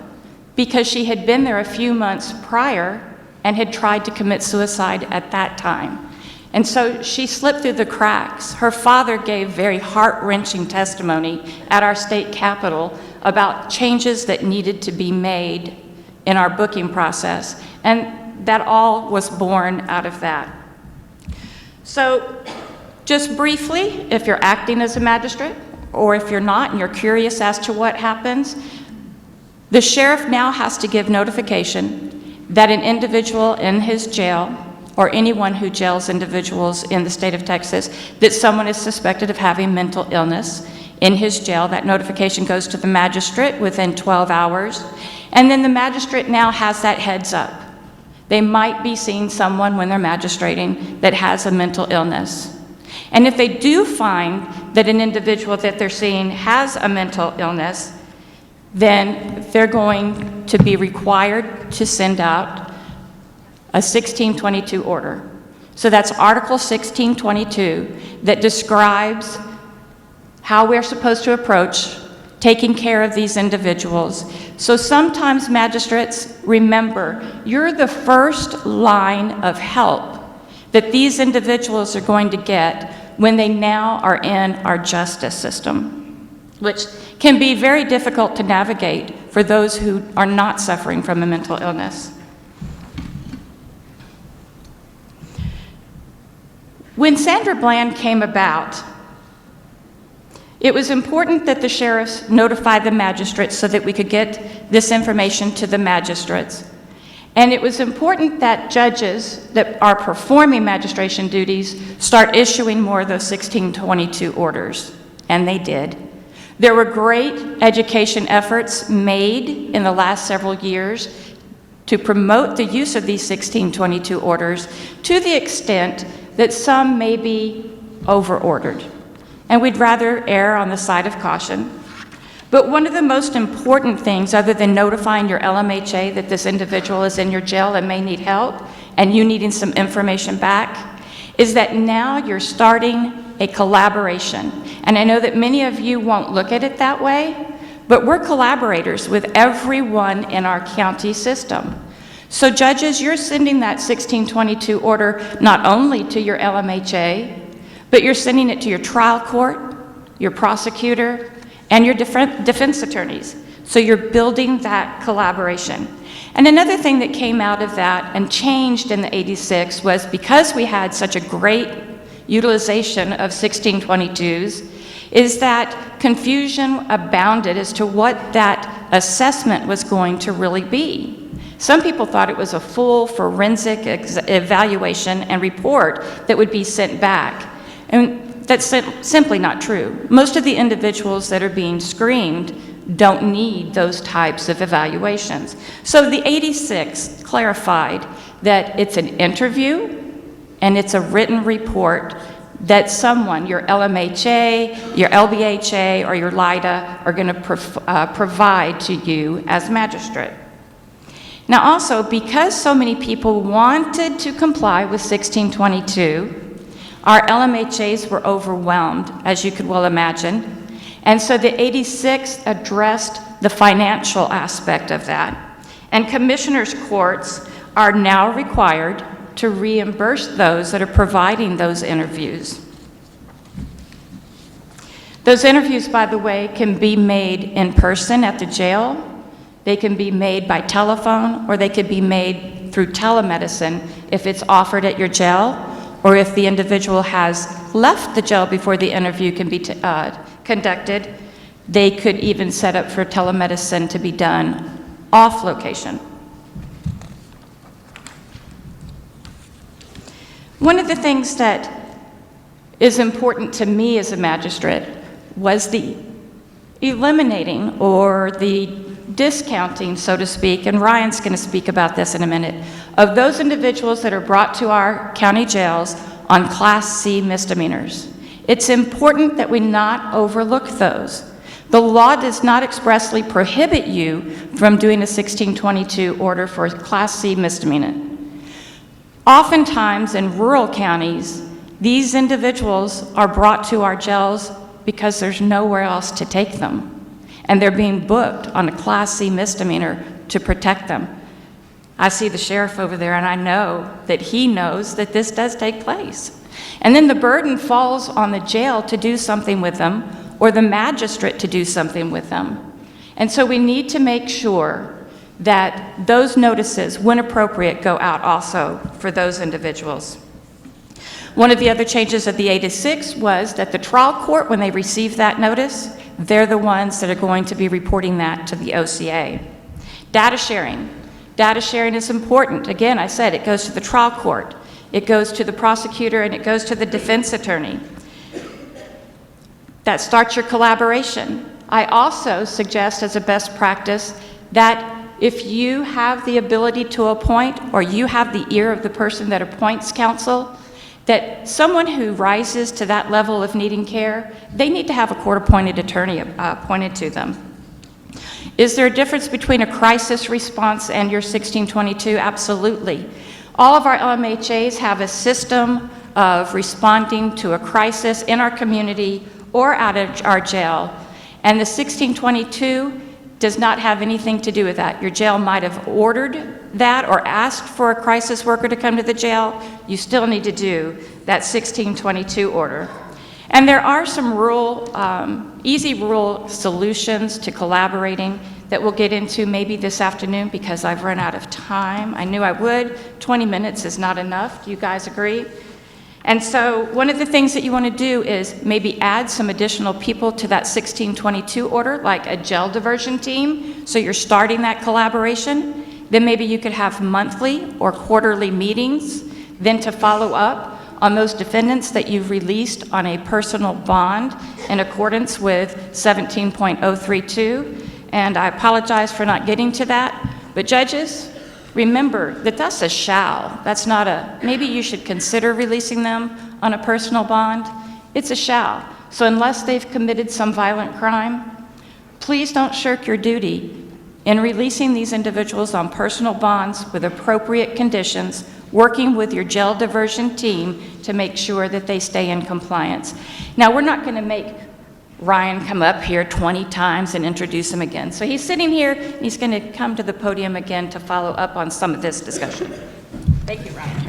[SPEAKER 6] because she had been there a few months prior and had tried to commit suicide at that time. And so she slipped through the cracks. Her father gave very heart-wrenching testimony at our state capitol about changes that needed to be made in our booking process. And that all was born out of that. So just briefly, if you're acting as a magistrate, or if you're not and you're curious as to what happens, the sheriff now has to give notification that an individual in his jail, or anyone who jails individuals in the state of Texas, that someone is suspected of having mental illness in his jail. That notification goes to the magistrate within 12 hours. And then the magistrate now has that heads up. They might be seeing someone when they're magistrating that has a mental illness. And if they do find that an individual that they're seeing has a mental illness, then they're going to be required to send out a 1622 order. So that's Article 1622 that describes how we're supposed to approach taking care of these individuals. So sometimes magistrates, remember, you're the first line of help that these individuals are going to get when they now are in our justice system, which can be very difficult to navigate for those who are not suffering from a mental illness. When Sandra Bland came about, it was important that the sheriffs notify the magistrates so that we could get this information to the magistrates. And it was important that judges that are performing magistration duties start issuing more of those 1622 orders, and they did. There were great education efforts made in the last several years to promote the use of these 1622 orders to the extent that some may be over-ordered. And we'd rather err on the side of caution. But one of the most important things, other than notifying your LMHA that this individual is in your jail and may need help, and you needing some information back, is that now you're starting a collaboration. And I know that many of you won't look at it that way, but we're collaborators with everyone in our county system. So judges, you're sending that 1622 order not only to your LMHA, but you're sending it to your trial court, your prosecutor, and your defense attorneys. So you're building that collaboration. And another thing that came out of that and changed in the 86 was because we had such a great utilization of 1622s is that confusion abounded as to what that assessment was going to really be. Some people thought it was a full forensic evaluation and report that would be sent back. And that's simply not true. Most of the individuals that are being screened don't need those types of evaluations. So the 86 clarified that it's an interview and it's a written report that someone, your LMHA, your LBHA, or your LIDA, are going to provide to you as magistrate. Now also, because so many people wanted to comply with 1622, our LMHAs were overwhelmed, as you could well imagine, and so the 86 addressed the financial aspect of that. And commissioners' courts are now required to reimburse those that are providing those interviews. Those interviews, by the way, can be made in person at the jail, they can be made by telephone, or they could be made through telemedicine if it's offered at your jail, or if the individual has left the jail before the interview can be conducted, they could even set up for telemedicine to be done off location. One of the things that is important to me as a magistrate was the eliminating or the discounting, so to speak, and Ryan's going to speak about this in a minute, of those individuals that are brought to our county jails on Class C misdemeanors. It's important that we not overlook those. The law does not expressly prohibit you from doing a 1622 order for a Class C misdemeanor. Oftentimes in rural counties, these individuals are brought to our jails because there's nowhere else to take them, and they're being booked on a Class C misdemeanor to protect them. I see the sheriff over there, and I know that he knows that this does take place. And then the burden falls on the jail to do something with them, or the magistrate to do something with them. And so we need to make sure that those notices, when appropriate, go out also for those individuals. One of the other changes of the 86 was that the trial court, when they receive that notice, they're the ones that are going to be reporting that to the OCA. Data sharing. Data sharing is important. Again, I said it goes to the trial court, it goes to the prosecutor, and it goes to the defense attorney. That starts your collaboration. I also suggest as a best practice that if you have the ability to appoint, or you have the ear of the person that appoints counsel, that someone who rises to that level of needing care, they need to have a court-appointed attorney appointed to them. Is there a difference between a crisis response and your 1622? Absolutely. All of our LMHAs have a system of responding to a crisis in our community or out of our jail, and the 1622 does not have anything to do with that. Your jail might have ordered that or asked for a crisis worker to come to the jail. You still need to do that 1622 order. And there are some easy rural solutions to collaborating that we'll get into maybe this afternoon because I've run out of time. I knew I would. 20 minutes is not enough. Do you guys agree? And so one of the things that you want to do is maybe add some additional people to that 1622 order, like a jail diversion team, so you're starting that collaboration. Then maybe you could have monthly or quarterly meetings, then to follow up on those defendants that you've released on a personal bond in accordance with 17.032. And I apologize for not getting to that, but judges, remember that that's a shall. That's not a, maybe you should consider releasing them on a personal bond. It's a shall. So unless they've committed some violent crime, please don't shirk your duty in releasing these individuals on personal bonds with appropriate conditions, working with your jail diversion team to make sure that they stay in compliance. Now, we're not going to make Ryan come up here 20 times and introduce him again. So he's sitting here, and he's going to come to the podium again to follow up on some of this discussion. Thank you, Ryan.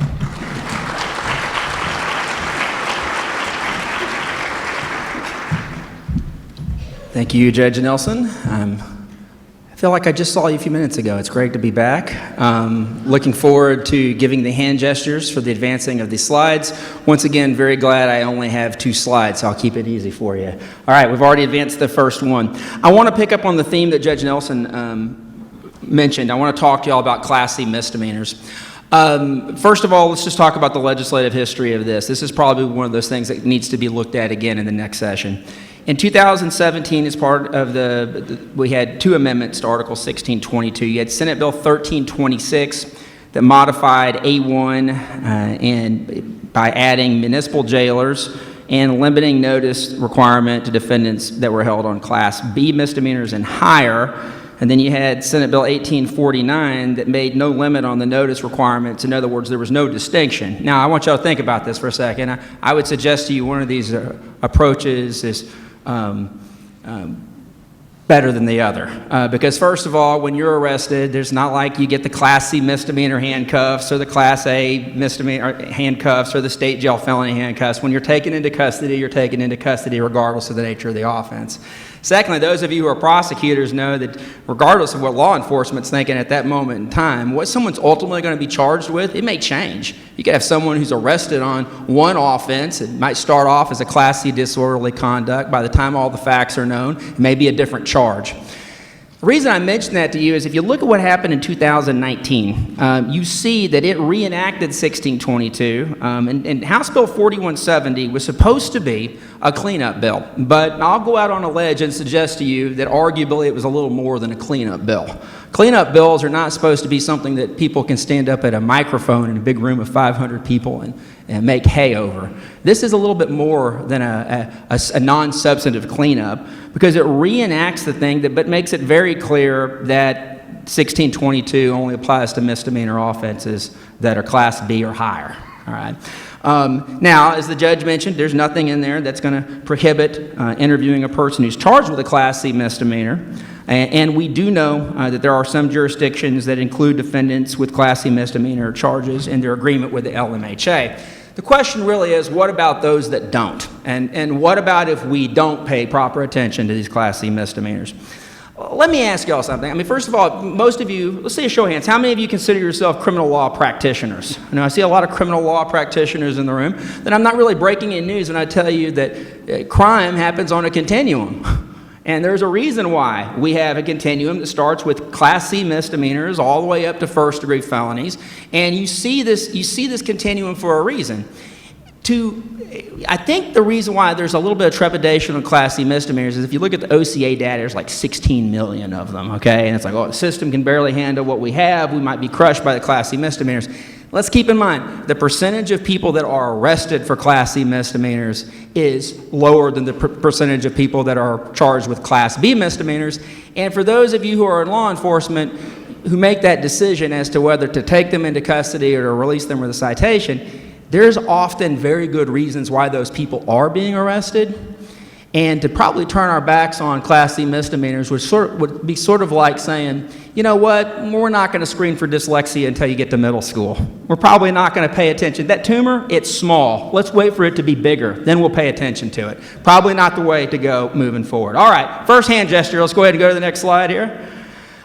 [SPEAKER 5] Thank you, Judge Nelson. I feel like I just saw you a few minutes ago. It's great to be back. Looking forward to giving the hand gestures for the advancing of these slides. Once again, very glad I only have 2 slides, so I'll keep it easy for you. All right, we've already advanced the first one. I want to pick up on the theme that Judge Nelson mentioned. I want to talk to you all about Class C misdemeanors. First of all, let's just talk about the legislative history of this. This is probably one of those things that needs to be looked at again in the next session. In 2017, as part of we had 2 amendments to Article 1622. You had Senate Bill 1326 that modified A1 and by adding municipal jailers and limiting notice requirement to defendants that were held on Class B misdemeanors and higher. And then you had Senate Bill 1849 that made no limit on the notice requirements. In other words, there was no distinction. Now, I want y'all to think about this for a second. I would suggest to you one of these approaches is better than the other. Because first of all, when you're arrested, there's not like you get the Class C misdemeanor handcuffs or the Class A misdemeanor handcuffs or the state jail felony handcuffs. When you're taken into custody, you're taken into custody regardless of the nature of the offense. Secondly, those of you who are prosecutors know that regardless of what law enforcement's thinking at that moment in time, what someone's ultimately going to be charged with, it may change. You could have someone who's arrested on one offense. It might start off as a Class C disorderly conduct. By the time all the facts are known, it may be a different charge. The reason I mention that to you is if you look at what happened in 2019, you see that it reenacted 1622, and House Bill 4170 was supposed to be a cleanup bill. But I'll go out on a ledge and suggest to you that arguably it was a little more than a cleanup bill. Cleanup bills are not supposed to be something that people can stand up at a microphone in a big room of 500 people and make hay over. This is a little bit more than a non-substantive cleanup because it reenacts the thing but makes it very clear that 1622 only applies to misdemeanor offenses that are Class B or higher. All right. Now, as the judge mentioned, there's nothing in there that's going to prohibit interviewing a person who's charged with a Class C misdemeanor. And we do know that there are some jurisdictions that include defendants with Class C misdemeanor charges in their agreement with the LMHA. The question really is, what about those that don't? And what about if we don't pay proper attention to these Class C misdemeanors? Let me ask y'all something. I mean, first of all, most of you, let's see a show of hands. How many of you consider yourself criminal law practitioners? I know I see a lot of criminal law practitioners in the room. Then I'm not really breaking in news when I tell you that crime happens on a continuum. And there's a reason why we have a continuum that starts with Class C misdemeanors all the way up to first-degree felonies. And you see this continuum for a reason. I think the reason why there's a little bit of trepidation on Class C misdemeanors is if you look at the OCA data, there's like 16 million of them, okay? And it's like, oh, the system can barely handle what we have. We might be crushed by the Class C misdemeanors. Let's keep in mind, the percentage of people that are arrested for Class C misdemeanors is lower than the percentage of people that are charged with Class B misdemeanors. And for those of you who are in law enforcement who make that decision as to whether to take them into custody or to release them with a citation, there's often very good reasons why those people are being arrested. And to probably turn our backs on Class C misdemeanors would be sort of like saying, you know what, we're not going to screen for dyslexia until you get to middle school. We're probably not going to pay attention. That tumor, it's small. Let's wait for it to be bigger. Then we'll pay attention to it. Probably not the way to go moving forward. All right, first hand gesture. Let's go ahead and go to the next slide here.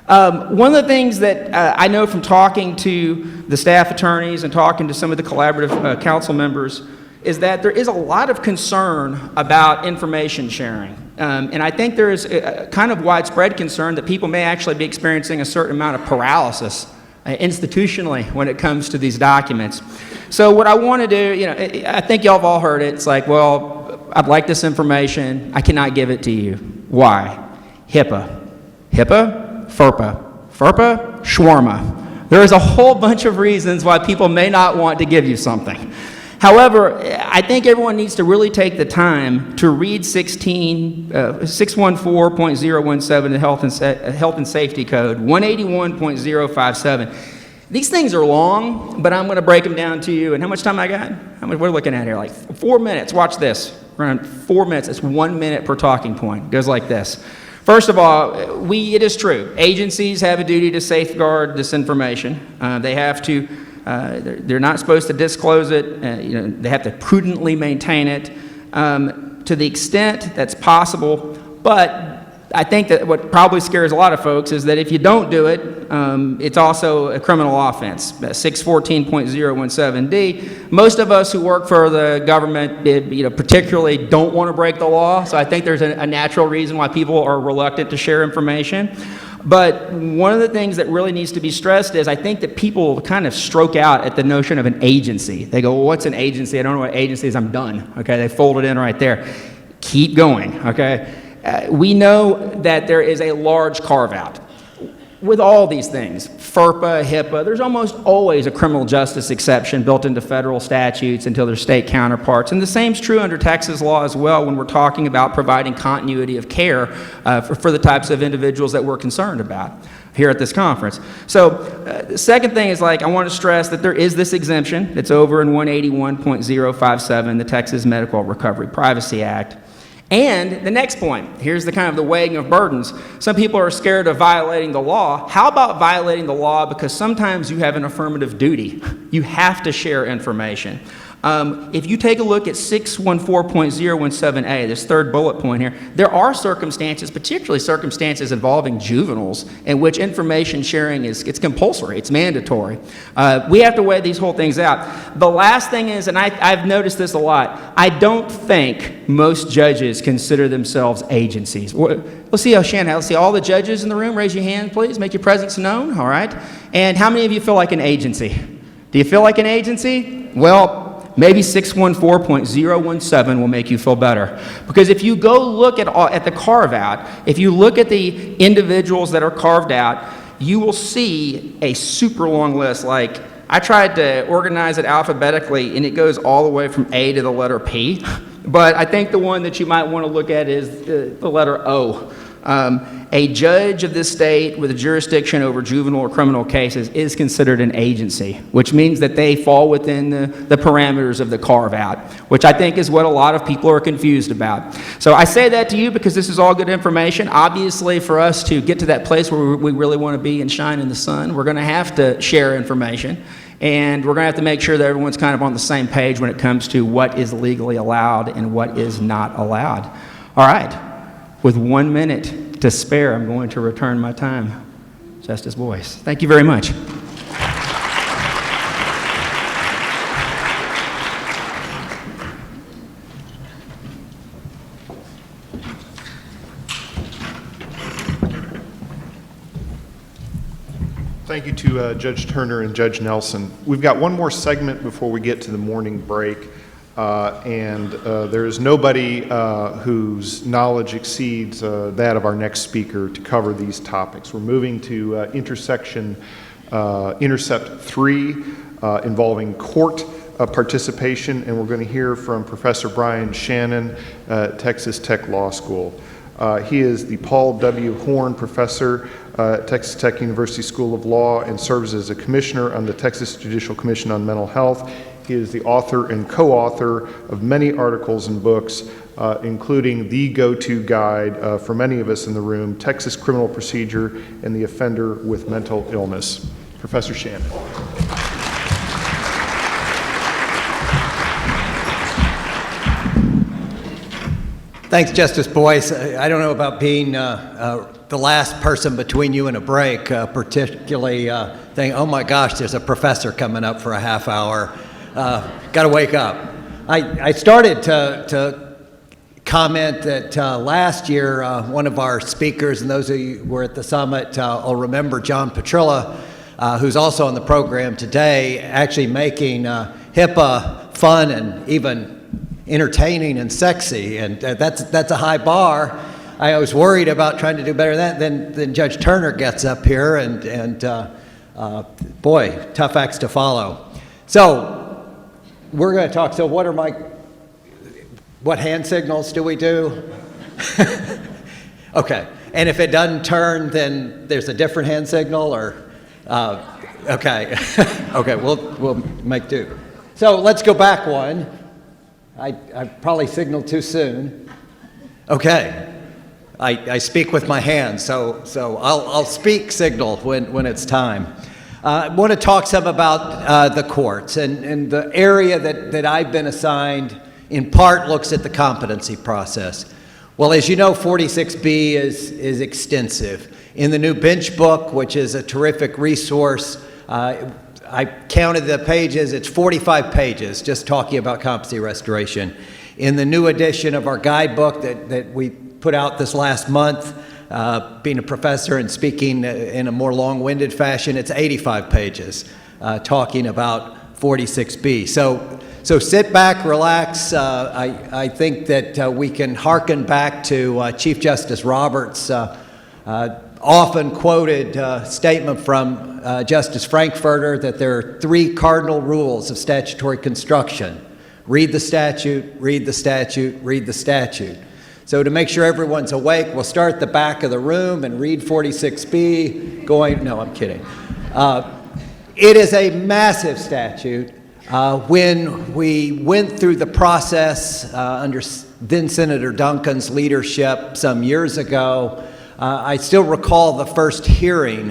[SPEAKER 5] One of the things that I know from talking to the staff attorneys and talking to some of the collaborative council members is that there is a lot of concern about information sharing. And I think there is a kind of widespread concern that people may actually be experiencing a certain amount of paralysis institutionally when it comes to these documents. So what I want to do, I think y'all have all heard it. It's like, well, I'd like this information. I cannot give it to you. Why? HIPAA. HIPAA? FERPA. FERPA? Shawarma. There is a whole bunch of reasons why people may not want to give you something. However, I think everyone needs to really take the time to read 614.017, the Health and Safety Code, 181.057. These things are long, but I'm going to break them down to you. And how much time I got? We're looking at here, like 4 minutes. Watch this. Around 4 minutes. It's 1 minute per talking point. It goes like this. First of all, it is true. Agencies have a duty to safeguard this information. They have to. They're not supposed to disclose it. They have to prudently maintain it to the extent that's possible. But I think that what probably scares a lot of folks is that if you don't do it, it's also a criminal offense, 614.017D. Most of us who work for the government, particularly don't want to break the law, so I think there's a natural reason why people are reluctant to share information. But one of the things that really needs to be stressed is I think that people kind of stroke out at the notion of an agency. They go, well, what's an agency? I don't know what agency is. I'm done. Okay, they fold it in right there. Keep going, okay? We know that there is a large carve-out with all these things, FERPA, HIPAA. There's almost always a criminal justice exception built into federal statutes until their state counterparts. And the same's true under Texas law as well when we're talking about providing continuity of care for the types of individuals that we're concerned about here at this conference. So the second thing is, I want to stress that there is this exemption. It's over in 181.057, the Texas Medical Recovery Privacy Act. And the next point, here's the kind of the weighing of burdens. Some people are scared of violating the law. How about violating the law because sometimes you have an affirmative duty? You have to share information. If you take a look at 614.017A, this third bullet point here, there are circumstances, particularly circumstances involving juveniles, in which information sharing it's compulsory, it's mandatory. We have to weigh these whole things out. The last thing is, and I've noticed this a lot, I don't think most judges consider themselves agencies. Let's see, Shannon, let's see all the judges in the room, raise your hand, please, make your presence known, all right? And how many of you feel like an agency? Do you feel like an agency? Well, maybe 614.017 will make you feel better. Because if you go look at the carve-out, if you look at the individuals that are carved out, you will see a super long list. Like, I tried to organize it alphabetically, and it goes all the way from A to the letter P. But I think the one that you might want to look at is the letter O. A judge of this state with a jurisdiction over juvenile or criminal cases is considered an agency, which means that they fall within the parameters of the carve-out, which I think is what a lot of people are confused about. So I say that to you because this is all good information. Obviously, for us to get to that place where we really want to be and shine in the sun, we're going to have to share information. And we're going to have to make sure that everyone's kind of on the same page when it comes to what is legally allowed and what is not allowed. All right. With 1 minute to spare, I'm going to return my time. Justice Boyce. Thank you very much.
[SPEAKER 1] Thank you to Judge Turner and Judge Nelson. We've got one more segment before we get to the morning break. There is nobody whose knowledge exceeds that of our next speaker to cover these topics. We're moving to Intercept 3 involving court participation, and we're going to hear from Professor Brian Shannon at Texas Tech Law School. He is the Paul W. Horn Professor at Texas Tech University School of Law and serves as a commissioner on the Texas Judicial Commission on Mental Health. He is the author and co-author of many articles and books, including the go-to guide for many of us in the room, Texas Criminal Procedure and the Offender with Mental Illness. Professor Shannon.
[SPEAKER 7] Thanks, Justice Boyce. I don't know about being the last person between you and a break, particularly thinking, oh my gosh, there's a professor coming up for a half hour. Got to wake up. I started to comment that last year, one of our speakers, and those of you who were at the summit will remember John Petrilla, who's also on the program today, actually making HIPAA fun and even entertaining and sexy, and that's a high bar. I was worried about trying to do better than that. Then Judge Turner gets up here, and boy, tough acts to follow. So we're going to talk. So what hand signals do we do? Okay, and if it doesn't turn, then there's a different hand signal, or okay, okay, we'll make do. So let's go back one. I probably signaled too soon. Okay, I speak with my hands, so I'll speak signal when it's time. I want to talk some about the courts, and the area that I've been assigned in part looks at the competency process. Well, as you know, 46B is extensive. In the new bench book, which is a terrific resource, I counted the pages, it's 45 pages just talking about competency restoration. In the new edition of our guidebook that we put out this last month, being a professor and speaking in a more long-winded fashion, it's 85 pages talking about 46B. So sit back, relax. I think that we can hearken back to Chief Justice Roberts' often quoted statement from Justice Frankfurter that there are 3 cardinal rules of statutory construction. Read the statute, read the statute, read the statute. So to make sure everyone's awake, we'll start at the back of the room and read 46B no, I'm kidding. It is a massive statute. When we went through the process under then Senator Duncan's leadership some years ago, I still recall the first hearing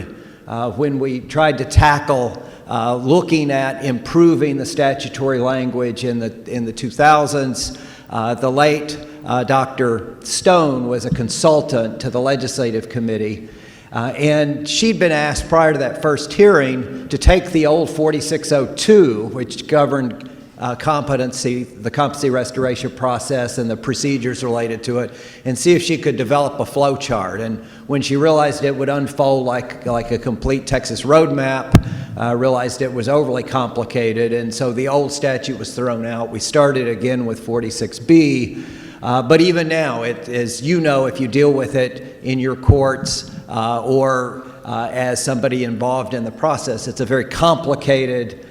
[SPEAKER 7] when we tried to tackle looking at improving the statutory language in the 2000s. The late Dr. Stone was a consultant to the Legislative Committee, and she'd been asked prior to that first hearing to take the old 4602, which governed the competency restoration process and the procedures related to it, and see if she could develop a flow chart. And when she realized it would unfold like a complete Texas roadmap, realized it was overly complicated, and so the old statute was thrown out. We started again with 46B, but even now, as you know, if you deal with it in your courts or as somebody involved in the process, it's a very complicated,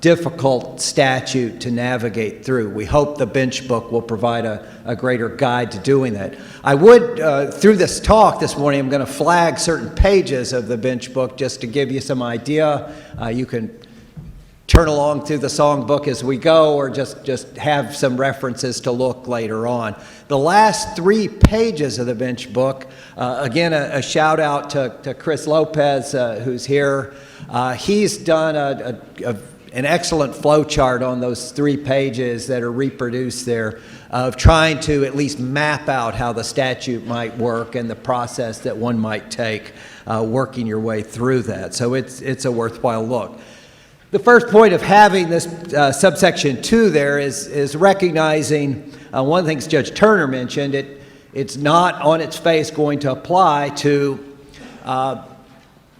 [SPEAKER 7] difficult statute to navigate through. We hope the bench book will provide a greater guide to doing that. I would, through this talk this morning, I'm going to flag certain pages of the bench book just to give you some idea. You can turn along through the songbook as we go, or just have some references to look later on. The last 3 pages of the bench book, again, a shout out to Chris Lopez, who's here. He's done an excellent flow chart on those 3 pages that are reproduced there of trying to at least map out how the statute might work and the process that one might take working your way through that. So it's a worthwhile look. The first point of having this subsection 2 there is recognizing one of the things Judge Turner mentioned, it's not on its face going to apply to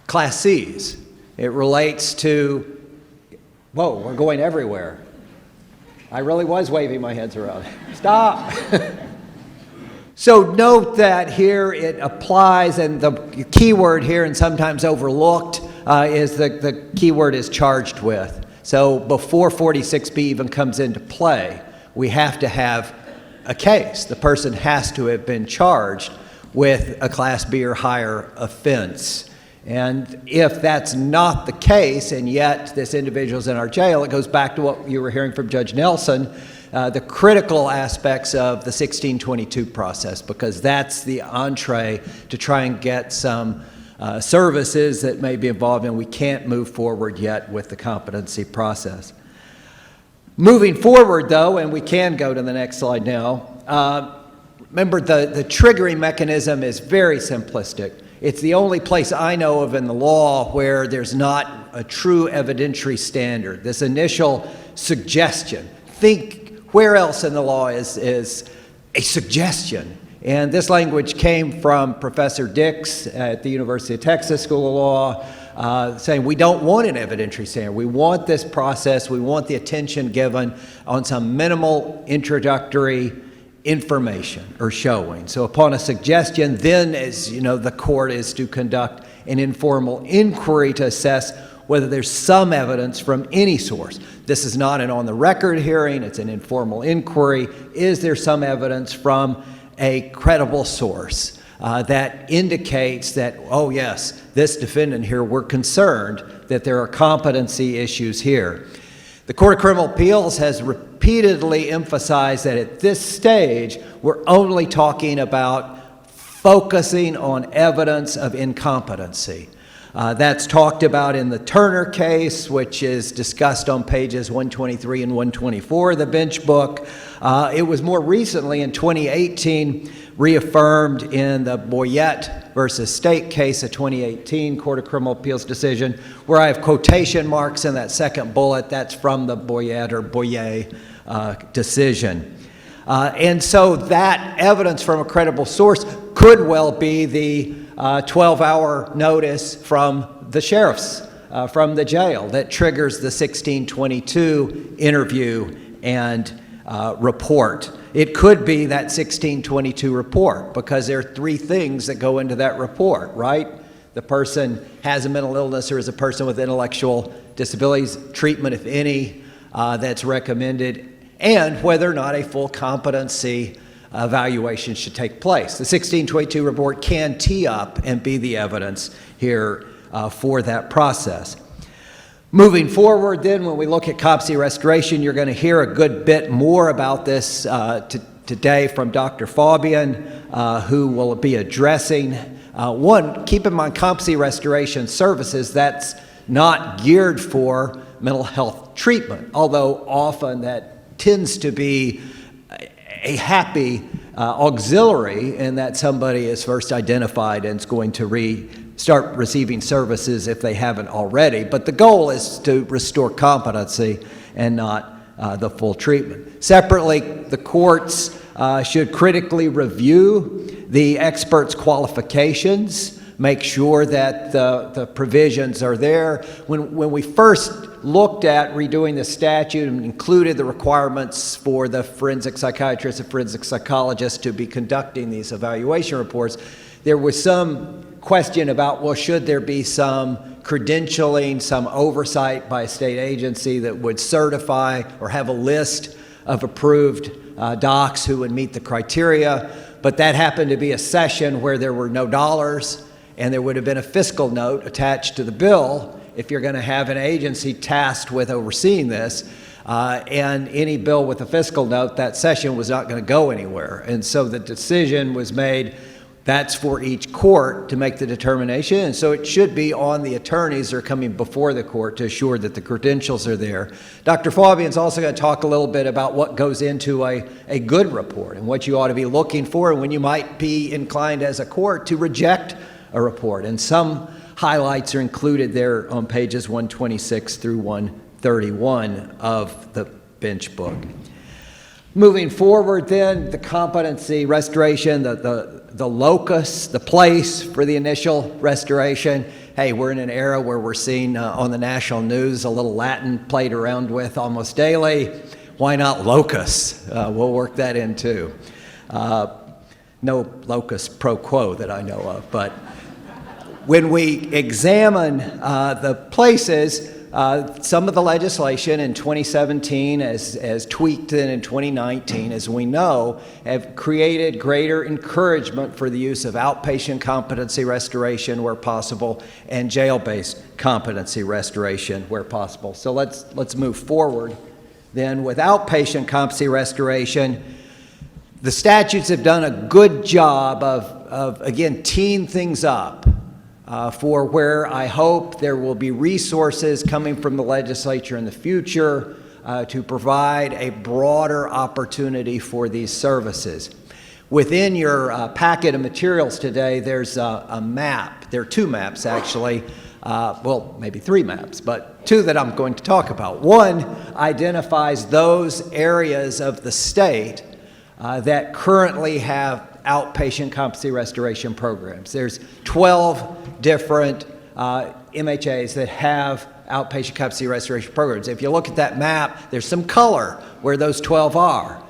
[SPEAKER 7] Class Cs. It relates to whoa, we're going everywhere. I really was waving my hands around. Stop. So note that here it applies, and the key word here, and sometimes overlooked, is the key word is charged with. So before 46B even comes into play, we have to have a case. The person has to have been charged with a Class B or higher offense. And if that's not the case, and yet this individual's in our jail, it goes back to what you were hearing from Judge Nelson, the critical aspects of the 1622 process, because that's the entree to try and get some services that may be involved, and we can't move forward yet with the competency process. Moving forward, though, and we can go to the next slide now, remember the triggering mechanism is very simplistic. It's the only place I know of in the law where there's not a true evidentiary standard. This initial suggestion, think where else in the law is a suggestion? And this language came from Professor Dix at the University of Texas School of Law, saying we don't want an evidentiary standard. We want this process, we want the attention given on some minimal introductory information or showing. So upon a suggestion, then, as you know, the court is to conduct an informal inquiry to assess whether there's some evidence from any source. This is not an on-the-record hearing, it's an informal inquiry. Is there some evidence from a credible source that indicates that, oh yes, this defendant here, we're concerned that there are competency issues here. The Court of Criminal Appeals has repeatedly emphasized that at this stage, we're only talking about focusing on evidence of incompetency. That's talked about in the Turner case, which is discussed on pages 123 and 124 of the bench book. It was more recently in 2018 reaffirmed in the Boyce versus State case, a 2018 Court of Criminal Appeals decision, where I have quotation marks in that second bullet. That's from the Boyce decision. And so that evidence from a credible source could well be the 12-hour notice from the sheriff's, from the jail, that triggers the 1622 interview and report. It could be that 1622 report, because there are three things that go into that report, right? The person has a mental illness or is a person with intellectual disabilities, treatment, if any, that's recommended, and whether or not a full competency evaluation should take place. The 1622 report can tee up and be the evidence here for that process. Moving forward then, when we look at competency restoration, you're going to hear a good bit more about this today from Dr. Fabian, who will be addressing. One, keep in mind competency restoration services, that's not geared for mental health treatment, although often that tends to be a happy auxiliary in that somebody is first identified and is going to start receiving services if they haven't already. But the goal is to restore competency and not the full treatment. Separately, the courts should critically review the expert's qualifications, make sure that the provisions are there. When we first looked at redoing the statute and included the requirements for the forensic psychiatrist and forensic psychologist to be conducting these evaluation reports, there was some question about, well, should there be some credentialing, some oversight by a state agency that would certify or have a list of approved docs who would meet the criteria. But that happened to be a session where there were no dollars, and there would have been a fiscal note attached to the bill if you're going to have an agency tasked with overseeing this. And any bill with a fiscal note, that session was not going to go anywhere. And so the decision was made, that's for each court to make the determination. And so it should be on the attorneys that are coming before the court to assure that the credentials are there. Dr. Fabian's also going to talk a little bit about what goes into a good report and what you ought to be looking for, and when you might be inclined as a court to reject a report. And some highlights are included there on pages 126 through 131 of the bench book. Moving forward then, the competency restoration, the locus, the place for the initial restoration. Hey, we're in an era where we're seeing on the national news a little Latin played around with almost daily. Why not locus? We'll work that in too. No locus pro quo that I know of, but when we examine the places, some of the legislation in 2017, as tweaked in 2019, as we know, have created greater encouragement for the use of outpatient competency restoration where possible and jail-based competency restoration where possible. So let's move forward. Then with outpatient competency restoration, the statutes have done a good job of again, teeing things up for where I hope there will be resources coming from the legislature in the future to provide a broader opportunity for these services. Within your packet of materials today, there's a map. There are two maps, actually. Well, maybe three maps, but two that I'm going to talk about. One identifies those areas of the state that currently have outpatient competency restoration programs. There's 12 different MHAs that have outpatient competency restoration programs. If you look at that map, there's some color where those 12 are.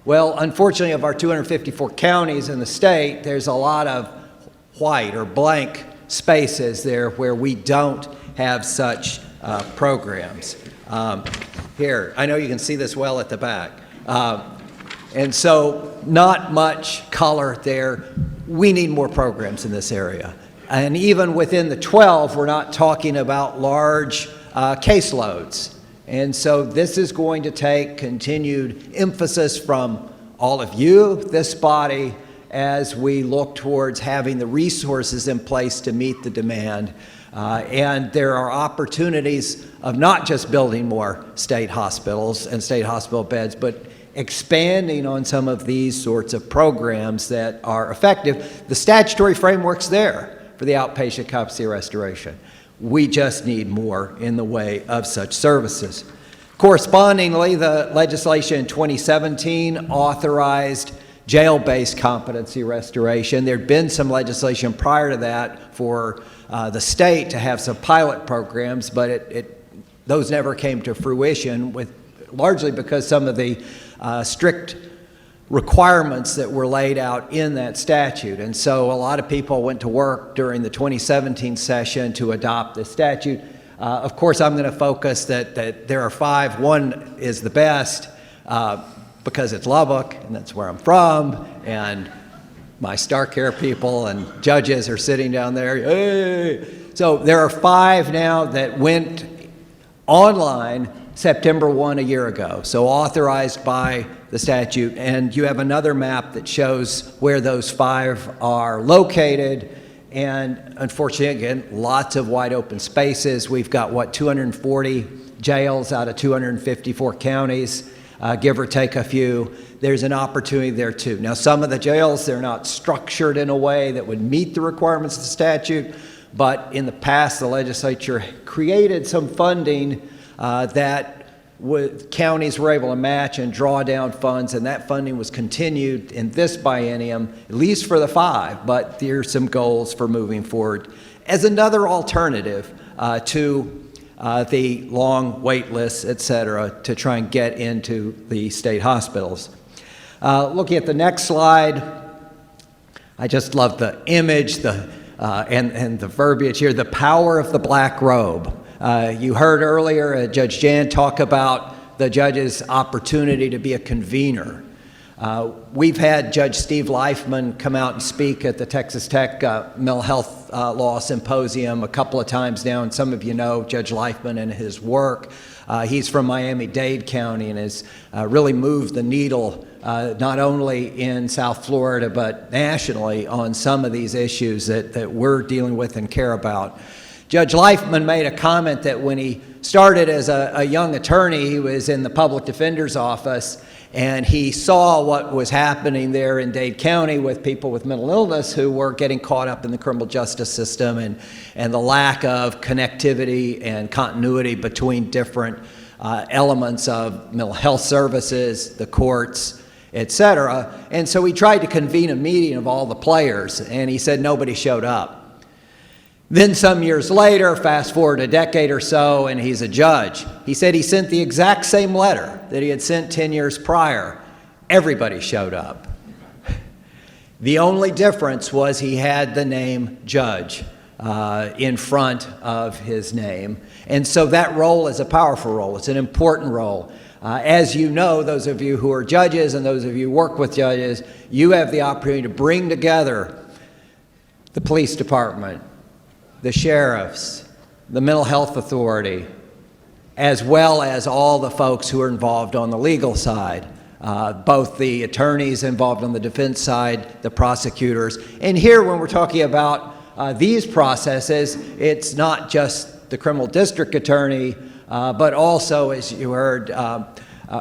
[SPEAKER 7] Well, unfortunately, of our 254 counties in the state, there's a lot of white or blank spaces there where we don't have such programs. Here, I know you can see this well at the back. And so not much color there. We need more programs in this area. And even within the 12, we're not talking about large caseloads. And so this is going to take continued emphasis from all of you, this body, as we look towards having the resources in place to meet the demand And there are opportunities of not just building more state hospitals and state hospital beds, but expanding on some of these sorts of programs that are effective. The statutory framework's there for the outpatient competency restoration. We just need more in the way of such services. Correspondingly, the legislation in 2017 authorized jail-based competency restoration. There'd been some legislation prior to that for the state to have some pilot programs, but those never came to fruition, largely because some of the strict requirements that were laid out in that statute. And so a lot of people went to work during the 2017 session to adopt the statute. Of course, I'm going to focus that there are 5. One is the best because it's Lubbock, and that's where I'm from, and my Star Care people and judges are sitting down there. Hey! So there are 5 now that went online September 1 a year ago, so authorized by the statute. And you have another map that shows where those 5 are located. And unfortunately, again, lots of wide open spaces. We've got, 240 jails out of 254 counties, give or take a few. There's an opportunity there too. Now, some of the jails, they're not structured in a way that would meet the requirements of the statute, but in the past, the legislature created some funding that counties were able to match and draw down funds, and that funding was continued in this biennium, at least for the 5, but there's some goals for moving forward as another alternative to the long wait lists, et cetera, to try and get into the state hospitals. Looking at the next slide, I just love the image and the verbiage here, the power of the black robe. You heard earlier Judge Jahn talk about the judge's opportunity to be a convener. We've had Judge Steve Leifman come out and speak at the Texas Tech Mental Health Law Symposium a couple of times now, and some of you know Judge Leifman and his work. He's from Miami-Dade County and has really moved the needle not only in South Florida but nationally on some of these issues that we're dealing with and care about. Judge Leifman made a comment that when he started as a young attorney, he was in the public defender's office, and he saw what was happening there in Dade County with people with mental illness who were getting caught up in the criminal justice system and the lack of connectivity and continuity between different elements of mental health services, the courts, et cetera. And so he tried to convene a meeting of all the players, and he said nobody showed up. Then some years later, fast forward a decade or so, and he's a judge. He said he sent the exact same letter that he had sent 10 years prior. Everybody showed up. The only difference was he had the name judge in front of his name. And so that role is a powerful role. It's an important role. As you know, those of you who are judges and those of you who work with judges, you have the opportunity to bring together the police department, the sheriffs, the mental health authority, as well as all the folks who are involved on the legal side, both the attorneys involved on the defense side, the prosecutors. And here, when we're talking about these processes, it's not just the criminal district attorney, but also, as you heard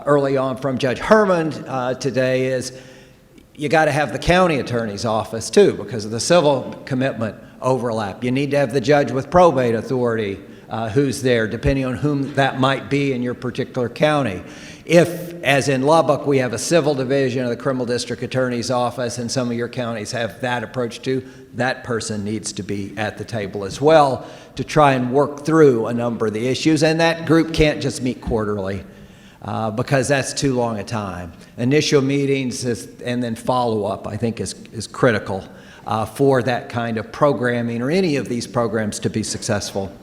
[SPEAKER 7] early on from Judge Herman today, is you got to have the county attorney's office too, because of the civil commitment overlap. You need to have the judge with probate authority who's there, depending on whom that might be in your particular county. If, as in Lubbock, we have a civil division of the criminal district attorney's office, and some of your counties have that approach too, that person needs to be at the table as well to try and work through a number of the issues. And that group can't just meet quarterly because that's too long a time. Initial meetings and then follow-up, I think, is critical for that kind of programming or any of these programs to be successful.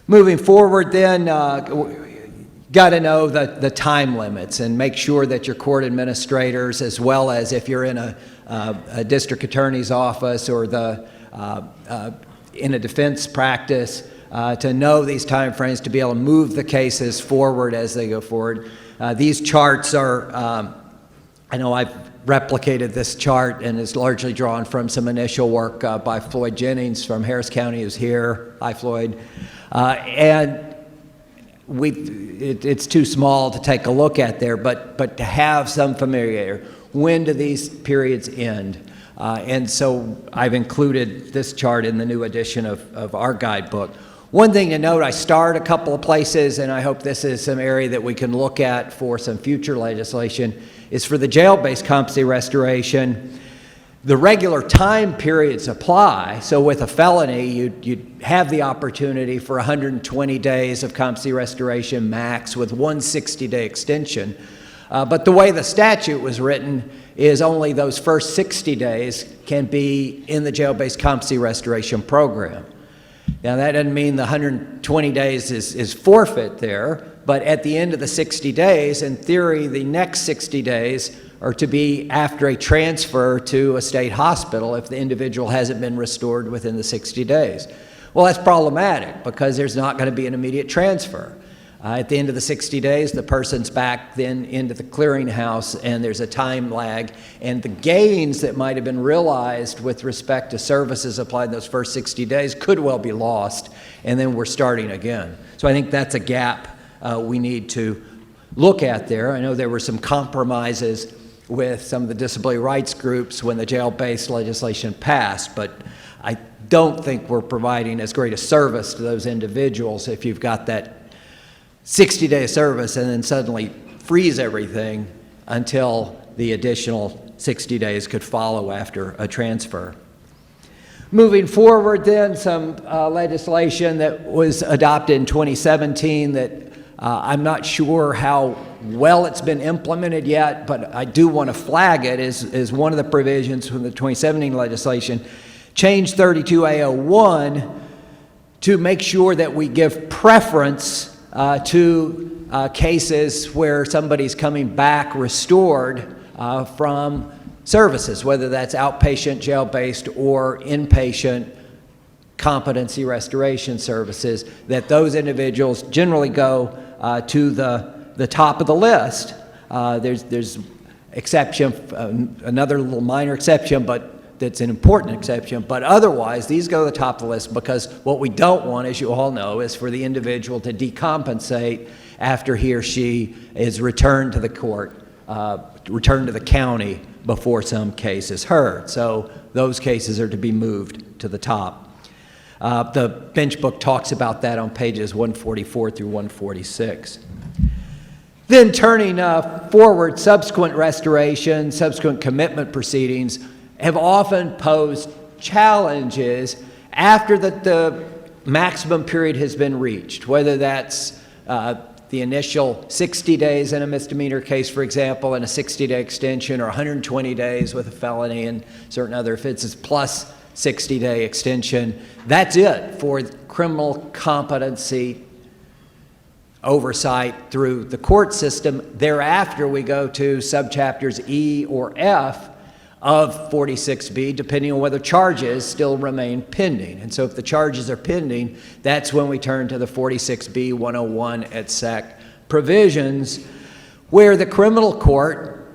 [SPEAKER 7] Moving forward then, got to know the time limits and make sure that your court administrators, as well as if you're in a district attorney's office or in a defense practice, to know these time frames to be able to move the cases forward as they go forward. These charts are, I know I've replicated this chart and is largely drawn from some initial work by Floyd Jennings from Harris County, who's here. Hi, Floyd. And it's too small to take a look at there, but to have some familiarity. When do these periods end? And so I've included this chart in the new edition of our guidebook. One thing to note, I start a couple of places, and I hope this is some area that we can look at for some future legislation, is for the jail-based competency restoration. The regular time periods apply. So with a felony, you'd have the opportunity for 120 days of competency restoration max with one 60-day extension. But the way the statute was written is only those first 60 days can be in the jail-based competency restoration program. Now, that doesn't mean the 120 days is forfeit there, but at the end of the 60 days, in theory, the next 60 days are to be after a transfer to a state hospital if the individual hasn't been restored within the 60 days. Well, that's problematic because there's not going to be an immediate transfer. At the end of the 60 days, the person's back then into the clearinghouse, and there's a time lag, and the gains that might have been realized with respect to services applied in those first 60 days could well be lost, and then we're starting again. So I think that's a gap we need to look at there. I know there were some compromises with some of the disability rights groups when the jail-based legislation passed, but I don't think we're providing as great a service to those individuals if you've got that 60-day service and then suddenly freeze everything until the additional 60 days could follow after a transfer. Moving forward then, some legislation that was adopted in 2017 that I'm not sure how well it's been implemented yet, but I do want to flag it as one of the provisions from the 2017 legislation, change 32A01 to make sure that we give preference to cases where somebody's coming back restored from services, whether that's outpatient jail-based or inpatient competency restoration services, that those individuals generally go to the top of the list. There's exception, another little minor exception, but that's an important exception, but otherwise these go to the top of the list because what we don't want, as you all know, is for the individual to decompensate after he or she is returned to the court, returned to the county before some case is heard. So those cases are to be moved to the top. The bench book talks about that on pages 144 through 146. Then turning forward, subsequent restoration, subsequent commitment proceedings have often posed challenges after the maximum period has been reached, whether that's the initial 60 days in a misdemeanor case, for example, and a 60-day extension, or 120 days with a felony and certain other offenses, plus 60-day extension. That's it for criminal competency oversight through the court system. Thereafter, we go to subchapters E or F of 46B, depending on whether charges still remain pending. And so if the charges are pending, that's when we turn to the 46B 101 et sec provisions, where the criminal court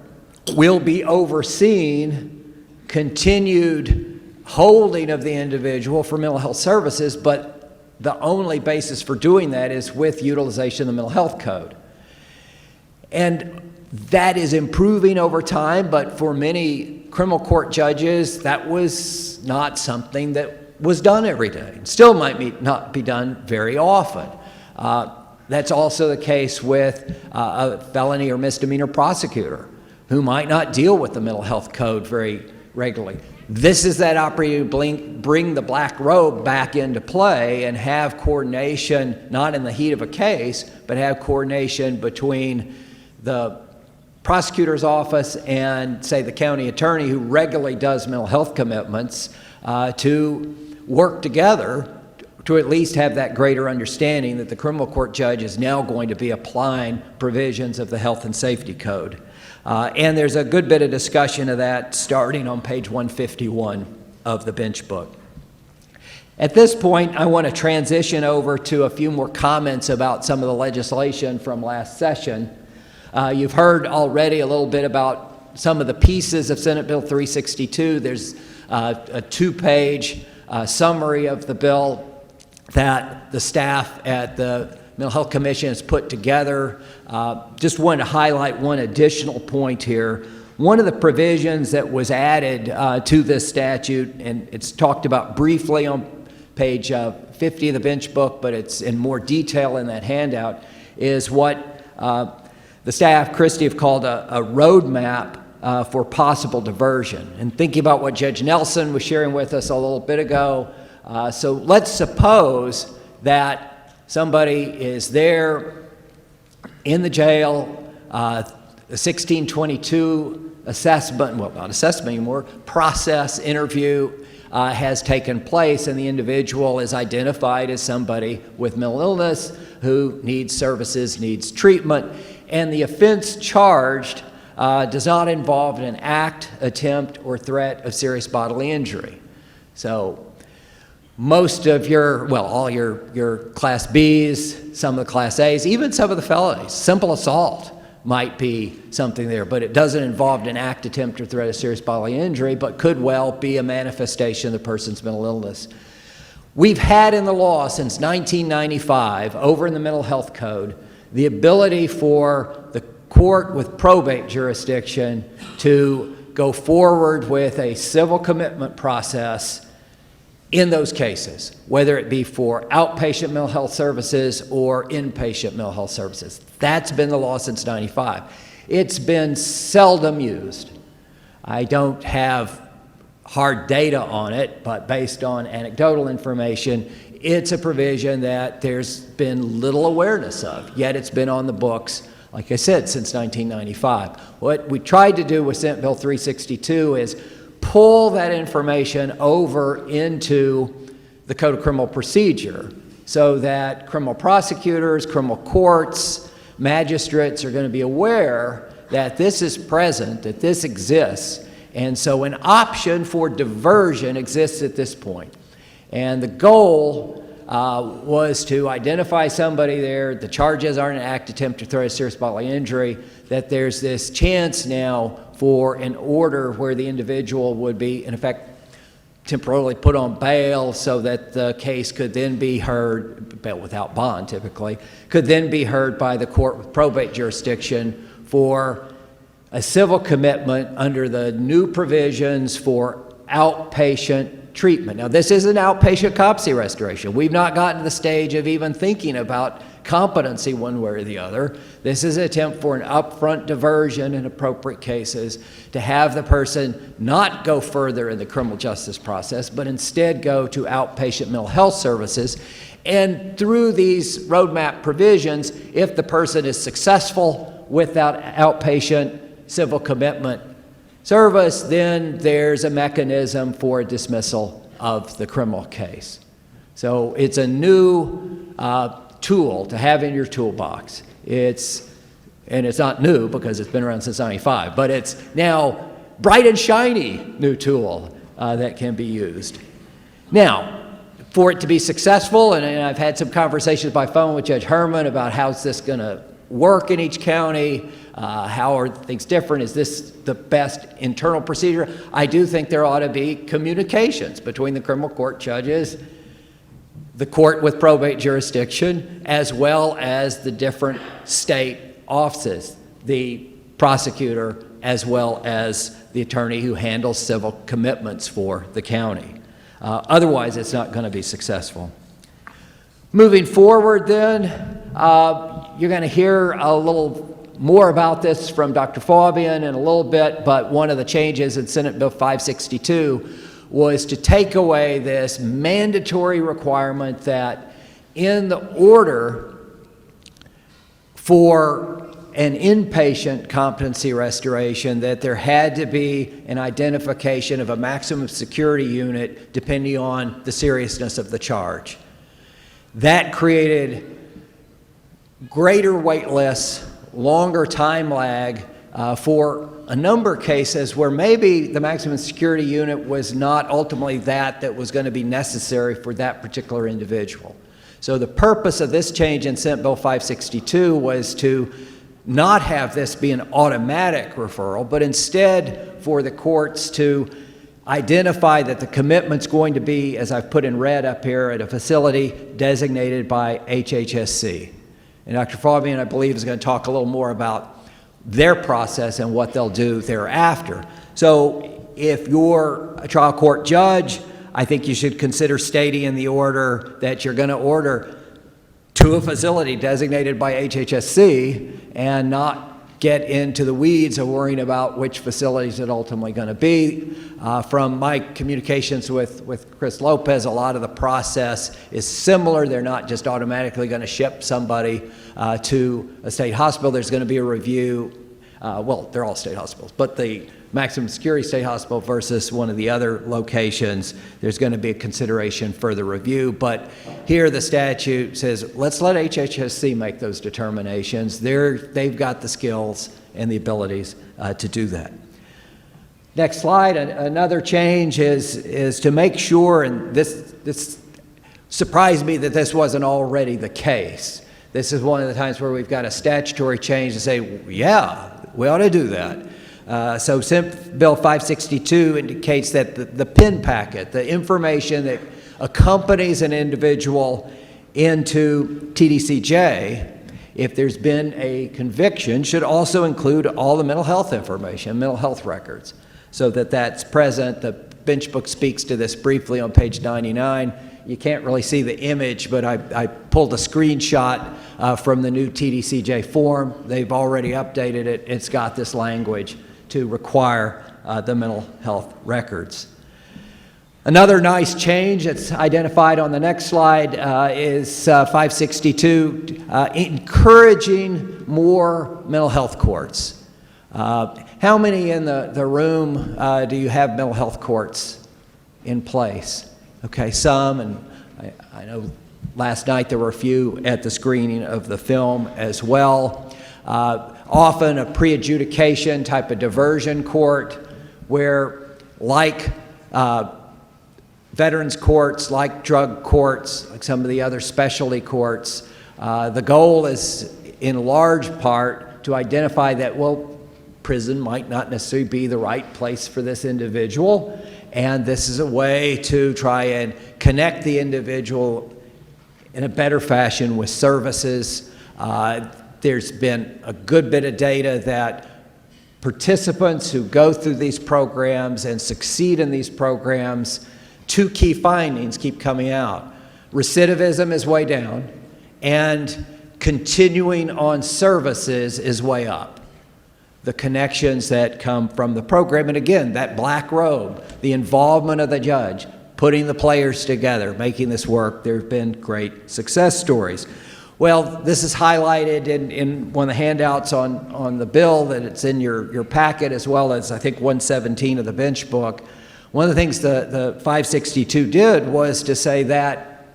[SPEAKER 7] will be overseeing continued holding of the individual for mental health services, but the only basis for doing that is with utilization of the mental health code. And that is improving over time, but for many criminal court judges, that was not something that was done every day. It still might not be done very often. That's also the case with a felony or misdemeanor prosecutor who might not deal with the mental health code very regularly. This is that opportunity to bring the black robe back into play and have coordination, not in the heat of a case, but have coordination between the prosecutor's office and, say, the county attorney who regularly does mental health commitments to work together to at least have that greater understanding that the criminal court judge is now going to be applying provisions of the health and safety code. And there's a good bit of discussion of that starting on page 151 of the bench book. At this point, I want to transition over to a few more comments about some of the legislation from last session. You've heard already a little bit about some of the pieces of Senate Bill 362. There's a two-page summary of the bill that the staff at the Mental Health Commission has put together. Just wanted to highlight one additional point here. One of the provisions that was added to this statute, and it's talked about briefly on page 50 of the bench book, but it's in more detail in that handout, is what the staff, Christie, have called a roadmap for possible diversion. And thinking about what Judge Nelson was sharing with us a little bit ago, so let's suppose that somebody is there in the jail, a 1622 assessment, well, not assessment anymore, process interview has taken place, and the individual is identified as somebody with mental illness who needs services, needs treatment, and the offense charged does not involve an act, attempt, or threat of serious bodily injury. So most of your, well, all your Class Bs, some of the Class As, even some of the felonies, simple assault might be something there, but it doesn't involve an act, attempt, or threat of serious bodily injury, but could well be a manifestation of the person's mental illness. We've had in the law since 1995, over in the Mental Health Code, the ability for the court with probate jurisdiction to go forward with a civil commitment process in those cases, whether it be for outpatient mental health services or inpatient mental health services. That's been the law since '95. It's been seldom used. I don't have hard data on it, but based on anecdotal information, it's a provision that there's been little awareness of, yet it's been on the books, like I said, since 1995. What we tried to do with Senate Bill 362 is pull that information over into the Code of Criminal Procedure so that criminal prosecutors, criminal courts, magistrates are going to be aware that this is present, that this exists, and so an option for diversion exists at this point. And the goal was to identify somebody there, the charges aren't an act, attempt, or threat of serious bodily injury, that there's this chance now for an order where the individual would be, in effect, temporarily put on bail so that the case could then be heard, bail without bond typically, could then be heard by the court with probate jurisdiction for a civil commitment under the new provisions for outpatient treatment. Now, this is an outpatient competency restoration. We've not gotten to the stage of even thinking about competency one way or the other. This is an attempt for an upfront diversion in appropriate cases to have the person not go further in the criminal justice process, but instead go to outpatient mental health services. And through these roadmap provisions, if the person is successful with that outpatient civil commitment service, then there's a mechanism for a dismissal of the criminal case. So it's a new tool to have in your toolbox. It's not new because it's been around since '95, but it's now bright and shiny new tool that can be used. Now, for it to be successful, and I've had some conversations by phone with Judge Herman about how's this going to work in each county, how are things different, is this the best internal procedure? I do think there ought to be communications between the criminal court judges, the court with probate jurisdiction, as well as the different state offices, the prosecutor, as well as the attorney who handles civil commitments for the county. Otherwise, it's not going to be successful. Moving forward then, you're going to hear a little more about this from Dr. Fabian in a little bit, but one of the changes in Senate Bill 562 was to take away this mandatory requirement that in the order for an inpatient competency restoration that there had to be an identification of a maximum security unit depending on the seriousness of the charge. That created greater wait lists, longer time lag for a number of cases where maybe the maximum security unit was not ultimately that was going to be necessary for that particular individual. So the purpose of this change in Senate Bill 562 was to not have this be an automatic referral, but instead for the courts to identify that the commitment's going to be, as I've put in red up here, at a facility designated by HHSC. And Dr. Fabian, I believe, is going to talk a little more about their process and what they'll do thereafter. So if you're a trial court judge, I think you should consider stating in the order that you're going to order to a facility designated by HHSC and not get into the weeds of worrying about which facilities it ultimately going to be. From my communications with Chris Lopez, a lot of the process is similar. They're not just automatically going to ship somebody to a state hospital. There's going to be a review. Well, they're all state hospitals, but the maximum security state hospital versus one of the other locations, there's going to be a consideration for the review. But here the statute says, let's let HHSC make those determinations. They've got the skills and the abilities to do that. Next slide. Another change is to make sure, and this surprised me that this wasn't already the case. This is one of the times where we've got a statutory change to say, yeah, we ought to do that. So Bill 562 indicates that the PIN packet, the information that accompanies an individual into TDCJ, if there's been a conviction, should also include all the mental health information, mental health records, so that that's present. The bench book speaks to this briefly on page 99. You can't really see the image, but I pulled a screenshot from the new TDCJ form. They've already updated it. It's got this language to require the mental health records. Another nice change that's identified on the next slide is 562, encouraging more mental health courts. How many in the room do you have mental health courts in place? Okay, some, and I know last night there were a few at the screening of the film as well. Often a pre-adjudication type of diversion court where, like veterans courts, like drug courts, like some of the other specialty courts, the goal is in large part to identify that, well, prison might not necessarily be the right place for this individual, and this is a way to try and connect the individual in a better fashion with services. There's been a good bit of data that participants who go through these programs and succeed in these programs, two key findings keep coming out. Recidivism is way down, and continuing on services is way up. The connections that come from the program, and again, that black robe, the involvement of the judge, putting the players together, making this work, there have been great success stories. Well, this is highlighted in one of the handouts on the bill that it's in your packet, as well as I think 117 of the bench book. One of the things the 562 did was to say that,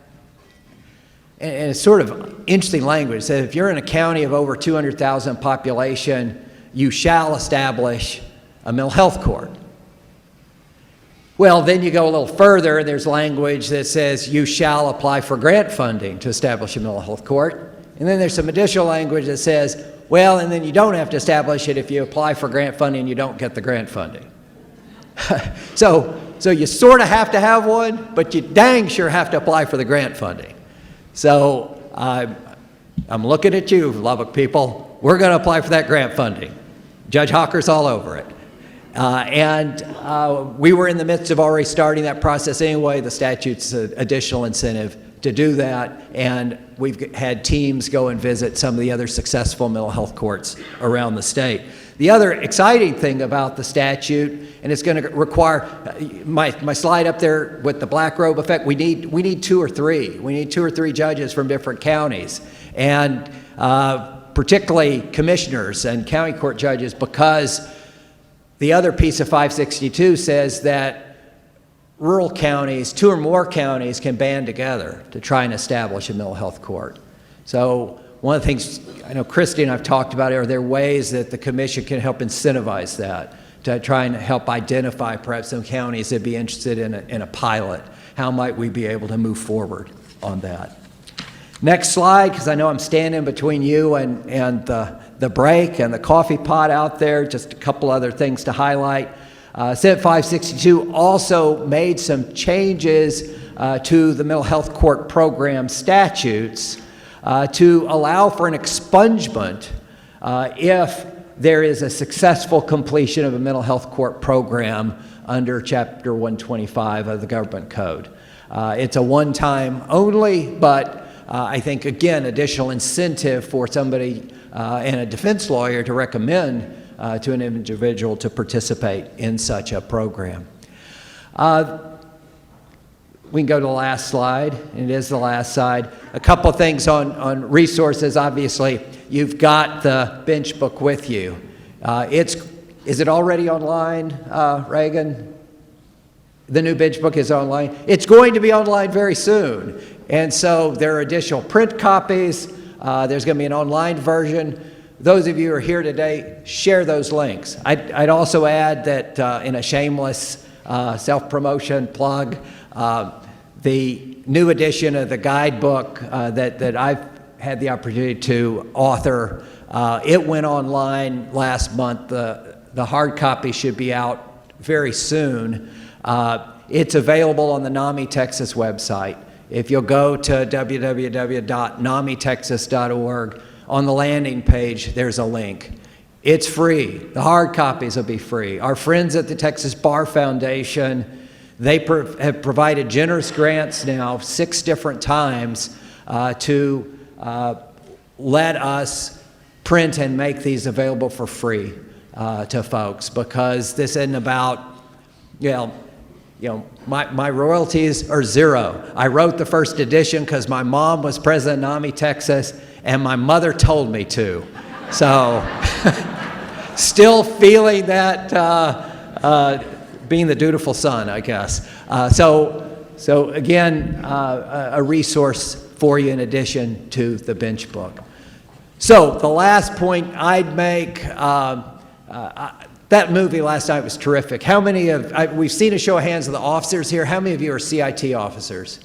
[SPEAKER 7] and it's sort of interesting language, it said if you're in a county of over 200,000 population, you shall establish a mental health court. Well, then you go a little further, and there's language that says you shall apply for grant funding to establish a mental health court. And then there's some additional language that says, well, and then you don't have to establish it if you apply for grant funding and you don't get the grant funding. So you sort of have to have one, but you dang sure have to apply for the grant funding. So I'm looking at you, Lubbock people. We're going to apply for that grant funding. Judge Hawker's all over it. We were in the midst of already starting that process anyway. The statute's an additional incentive to do that, and we've had teams go and visit some of the other successful mental health courts around the state. The other exciting thing about the statute, and it's going to require, my slide up there with the black robe effect, we need two or three. We need 2 or 3 judges from different counties, and particularly commissioners and county court judges, because the other piece of 562 says that rural counties, 2 or more counties, can band together to try and establish a mental health court. So one of the things I know Christy and I've talked about are there ways that the commission can help incentivize that, to try and help identify perhaps some counties that'd be interested in a pilot. How might we be able to move forward on that? Next slide, because I know I'm standing between you and the break and the coffee pot out there. Just a couple other things to highlight. Senate 562 also made some changes to the mental health court program statutes to allow for an expungement if there is a successful completion of a mental health court program under Chapter 125 of the Government Code. It's a one-time only, but I think, again, additional incentive for somebody and a defense lawyer to recommend to an individual to participate in such a program. We can go to the last slide, and it is the last slide. A couple things on resources. Obviously, you've got the bench book with you. Is it already online, Reagan? The new bench book is online. It's going to be online very soon. And so there are additional print copies. There's going to be an online version. Those of you who are here today, share those links. I'd also add that in a shameless self-promotion plug, the new edition of the guidebook that I've had the opportunity to author, it went online last month. The hard copy should be out very soon. It's available on the NAMI Texas website. If you'll go to www.namitexas.org, on the landing page, there's a link. It's free. The hard copies will be free. Our friends at the Texas Bar Foundation, they have provided generous grants now 6 different times to let us print and make these available for free to folks, because this isn't about, my royalties are 0. I wrote the first edition because my mom was president of NAMI Texas, and my mother told me to. So, still feeling that being the dutiful son, I guess. So again, a resource for you in addition to the bench book. So the last point I'd make, that movie last night was terrific. How many we've seen a show of hands of the officers here. How many of you are CIT officers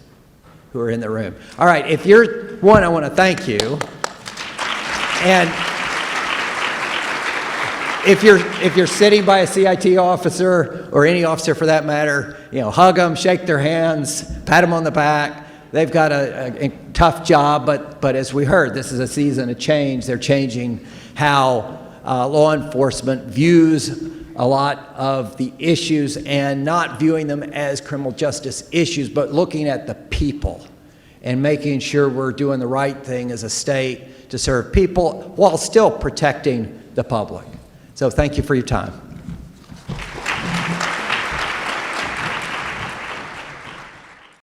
[SPEAKER 7] who are in the room? All right, if you're one, I want to thank you. And if you're sitting by a CIT officer, or any officer for that matter, hug them, shake their hands, pat them on the back. They've got a tough job, but as we heard, this is a season of change. They're changing how law enforcement views a lot of the issues, and not viewing them as criminal justice issues, but looking at the people and making sure we're doing the right thing as a state to serve people while still protecting the public. So thank you for your time.